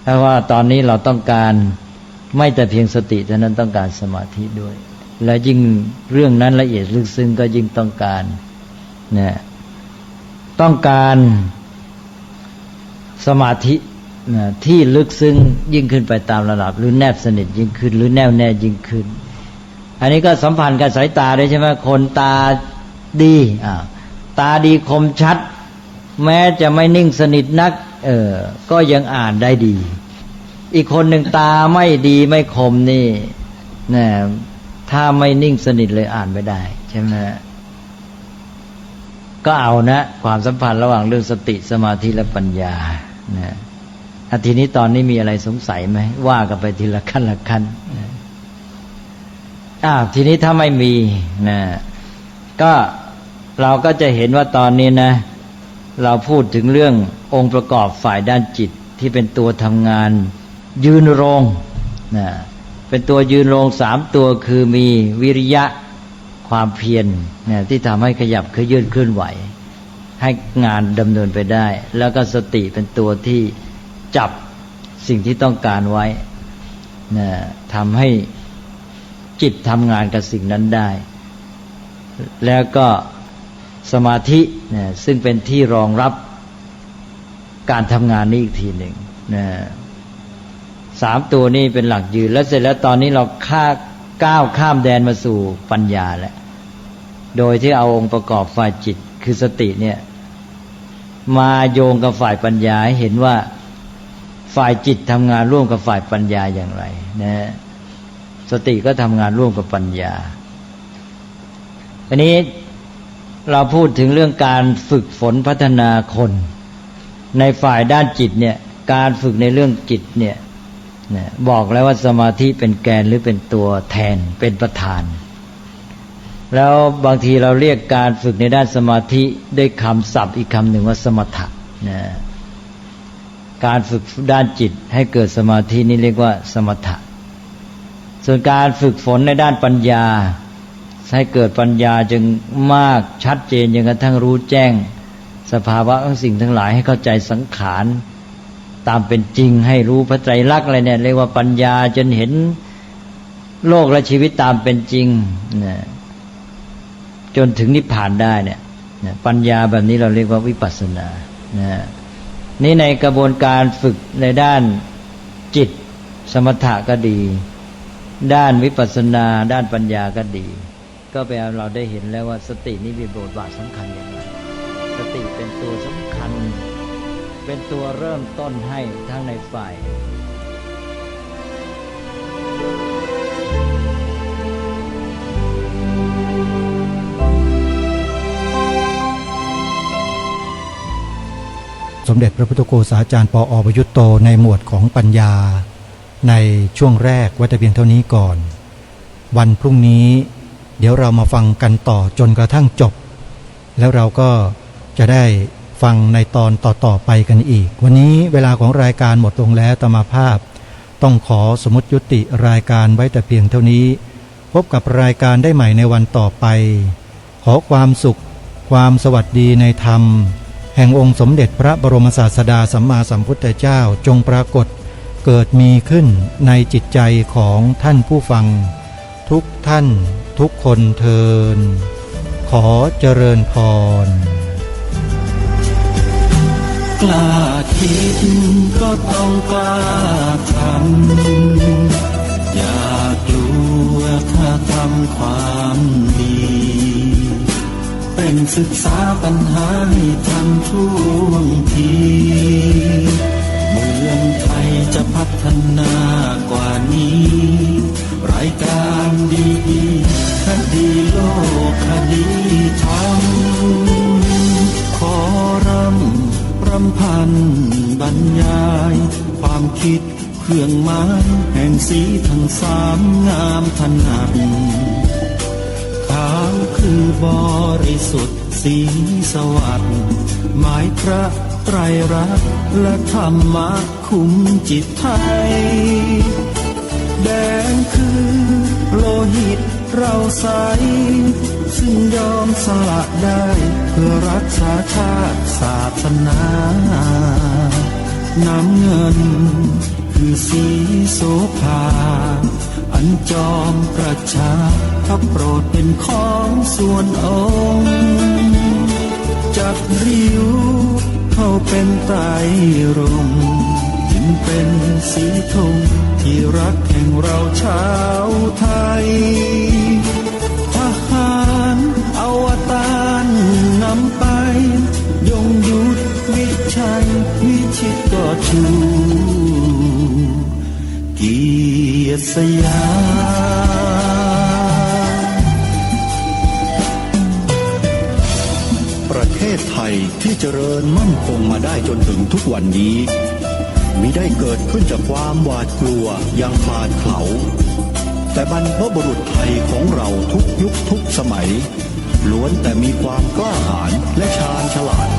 เพราะว่าตอนนี้เราต้องการไม่แต่เพียงสติเท่านั้นต้องการสมาธิด้วยและยิ่งเรื่องนั้นละเอียดลึกซึ้งก็ยิ่งต้องการนะต้องการสมาธินะที่ลึกซึ้งยิ่งขึ้นไปตามระดับหรือแนบสนิทยิ่งขึ้นหรือแน่วแน่ยิ่งขึ้นอันนี้ก็สัมพันธ์กับสายตาด้วยใช่ไหมคนตาดีตาดีคมชัดแม้จะไม่นิ่งสนิทนักก็ยังอ่านได้ดีอีกคนหนึ่งตาไม่ดีไม่คมนี่นะถ้าไม่นิ่งสนิทเลยอ่านไม่ได้ใช่ไหมก็เอานะความสัมพันธ์ระหว่างเรื่องสติสมาธิและปัญญานะทีนี้ตอนนี้มีอะไรสงสัยไหมว่ากันไปทีละขั้นละขั้นทีนี้ถ้าไม่มีนะก็เราก็จะเห็นว่าตอนนี้นะเราพูดถึงเรื่ององค์ประกอบฝ่ายด้านจิตที่เป็นตัวทำงานยืนโรงนะเป็นตัวยืนโรง3ตัวคือมีวิริยะความเพียรนะที่ทำให้ขยับเคลื่อนเคลื่อนไหวให้งานดำเนินไปได้แล้วก็สติเป็นตัวที่จับสิ่งที่ต้องการไว้นะทำให้จิตทำงานกับสิ่งนั้นได้แล้วก็สมาธินะซึ่งเป็นที่รองรับการทำงานนี้อีกทีหนึ่งนะ3ตัวนี้เป็นหลักยืนแล้วเสร็จแล้วตอนนี้เราก้าวข้ามแดนมาสู่ปัญญาแล้วโดยที่เอาองค์ประกอบฝ่ายจิตคือสติเนี่ยมาโยงกับฝ่ายปัญญาให้เห็นว่าฝ่ายจิตทำงานร่วมกับฝ่ายปัญญาอย่างไรนะสติก็ทำงานร่วมกับปัญญาอันนี้เราพูดถึงเรื่องการฝึกฝนพัฒนาคนในฝ่ายด้านจิตเนี่ยการฝึกในเรื่องจิตเนี่ยบอกแล้วว่าสมาธิเป็นแกนหรือเป็นตัวแทนเป็นประธานแล้วบางทีเราเรียกการฝึกในด้านสมาธิด้วยคำศัพท์อีกคำหนึ่งว่าสมถะนะการฝึกด้านจิตให้เกิดสมาธินี่เรียกว่าสมถะส่วนการฝึกฝนในด้านปัญญาให้เกิดปัญญาจึงมากชัดเจนจนกระทั่งรู้แจ้งสภาวะของสิ่งทั้งหลายให้เข้าใจสังขารตามเป็นจริงให้รู้พระไตรลักษณ์อะไรเนี่ยเรียกว่าปัญญาจนเห็นโลกและชีวิตตามเป็นจริงนะจนถึงนิพพานได้เนี่ยปัญญาแบบนี้เราเรียกว่าวิปัสสนานะนี่ในกระบวนการฝึกในด้านจิตสมถะก็ดีด้านวิปัสสนาด้านปัญญาก็ดีก็แปลว่าเราได้เห็นแล้วว่าสตินี่มีบทบาทสำคัญอย่างไรสติเป็นตัวสำคัญเป็นตัวเริ่มต้นให้ทั้งในฝ่ายสมเด็จพระพุทธโฆษาจารย์ป.อ.ประยุตโตในหมวดของปัญญาในช่วงแรกไว้แต่เพียงเท่านี้ก่อนวันพรุ่งนี้เดี๋ยวเรามาฟังกันต่อจนกระทั่งจบแล้วเราก็จะได้ฟังในตอนต่อๆไปกันอีกวันนี้เวลาของรายการหมดลงแล้วอาตมาภาพต้องขอสมมุติยุติรายการไว้แต่เพียงเท่านี้พบกับรายการได้ใหม่ในวันต่อไปขอความสุขความสวัสดีในธรรมแห่งองค์สมเด็จพระบรมศาสดาสัมมาสัมพุทธเจ้าจงปรากฏ เกิดมีขึ้นในจิตใจของท่านผู้ฟังทุกท่านทุกคนเทินขอเจริญพรกล้าคิดก็ต้องกล้าทำอย่ากลัวถ้าทำความดีเป็นศึกษาปัญหาให้ทันท่วงทีเมืองไทยจะพัฒนากว่านี้รายการดีคดีโลกคดีธรรมขอรำพันบรรยายความคิดเครื่องหมายแห่งสีทั้งสามงามถนัดขาวคือบริสุทธิ์สีสวัสดิ์หมายพระไตรรัตน์และธรรมะคุมจิตไทยแดงคือโลหิตเราใสซึ่งยอมสละได้เพื่อรักษาชาติศาสนาน้ำเงินคือสีโสภาอันจอมประชาพระโปรดเป็นของส่วนองค์จับริ้วเข้าเป็นไตรรงค์จึงเป็นสีธงที่รักแห่งเราชาวไทยทหารอวตารนำไปยงยุทธวิชัยวิชิตก็ชูเกียรติสยามประเทศไทยที่เจริญมั่นคงมาได้จนถึงทุกวันนี้มิได้เกิดขึ้นจากความหวาดกลัวอย่างคลาดเขลาแต่บรรพบุรุษไทยของเราทุกยุคทุกสมัยล้วนแต่มีความกล้าหาญและชาญฉลาด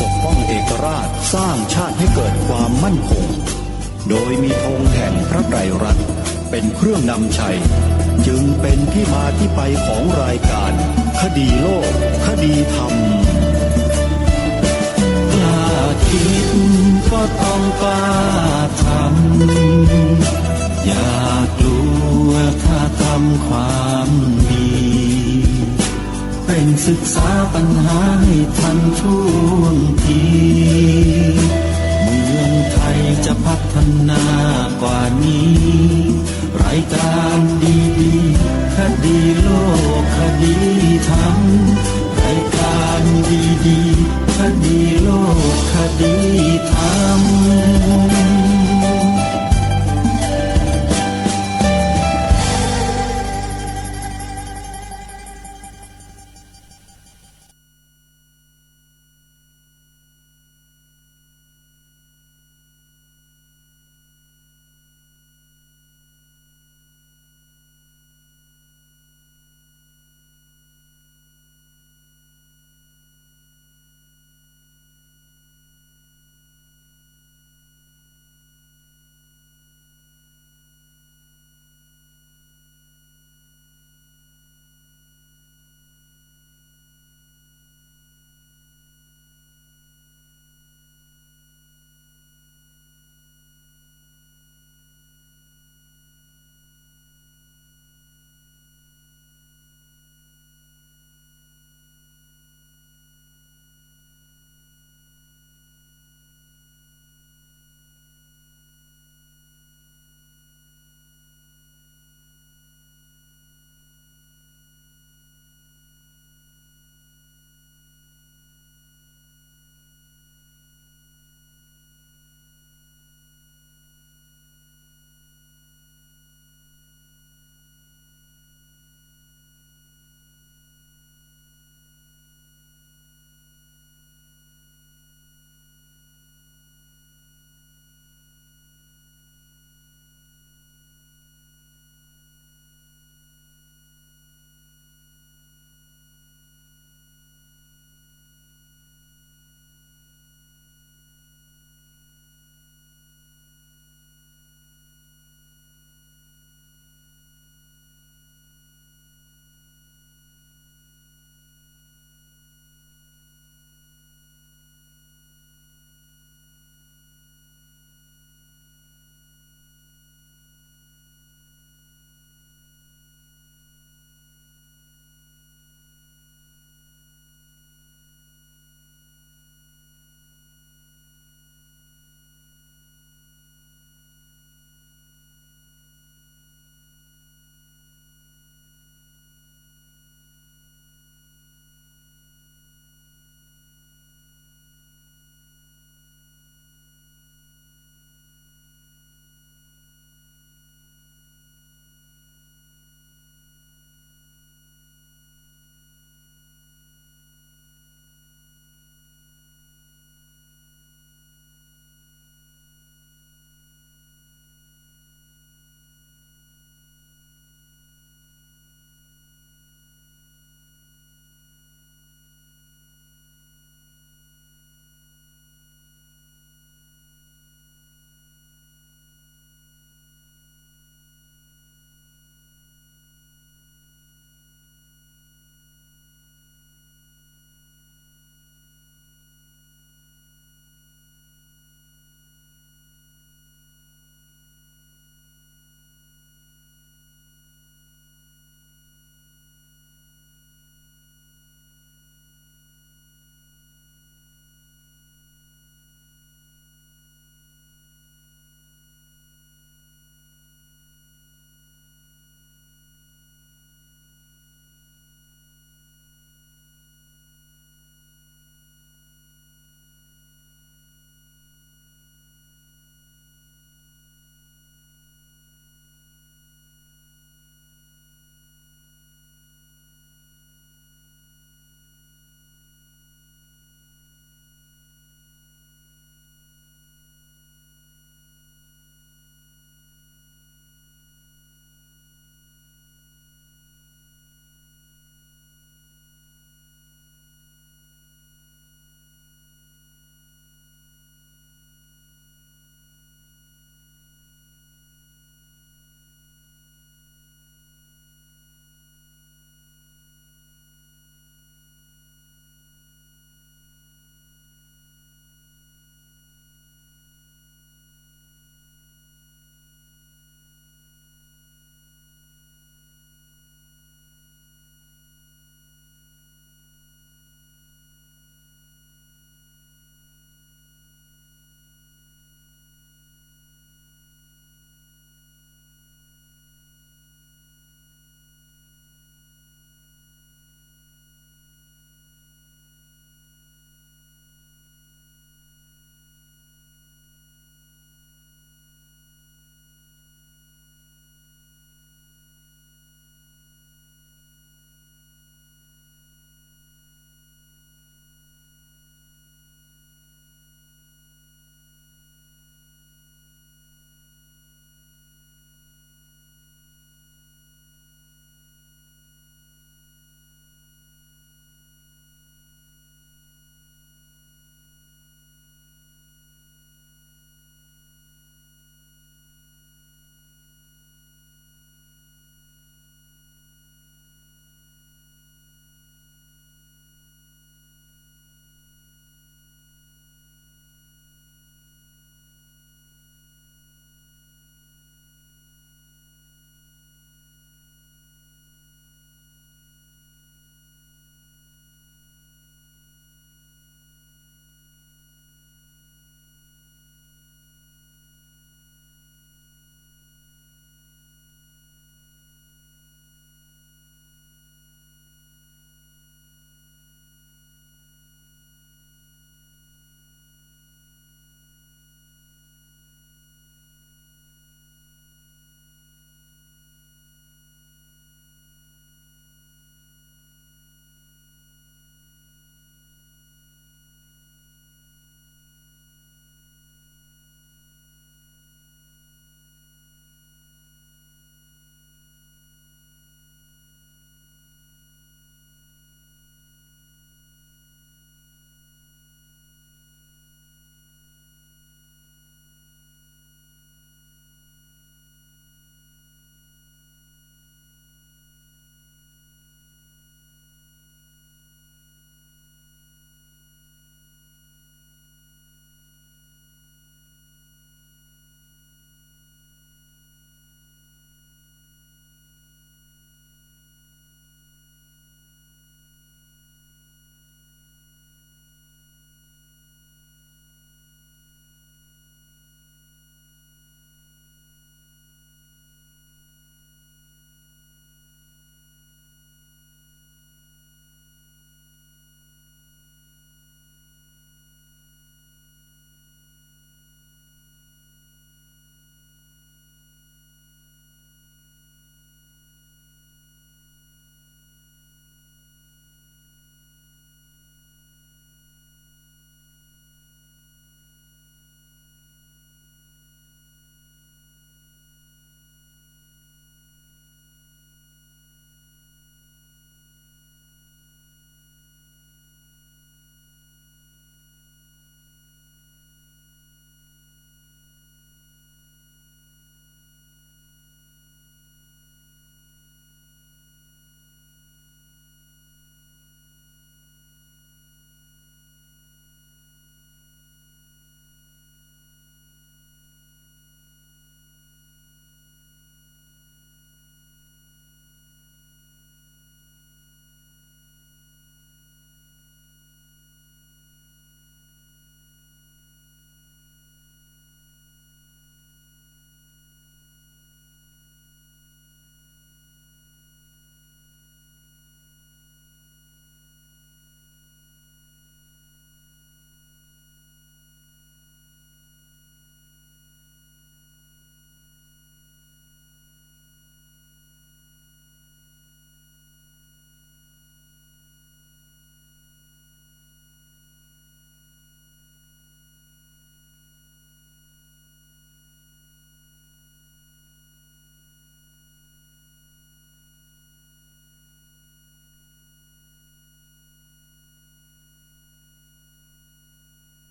ปกป้องเอกราชสร้างชาติให้เกิดความมั่นคงโดยมีธงแห่งพระไตรรัตน์เป็นเครื่องนำชัยจึงเป็นที่มาที่ไปของรายการคดีโลกคดีธรรมกล้าคิดก็ต้องกล้าทำอย่ากลัวถ้าทำความดีเป็นศึกษาปัญหาให้ทันท่วงทีเมืองไทยจะพัฒนากว่านี้รายการดีคดีโลกคดีธรรม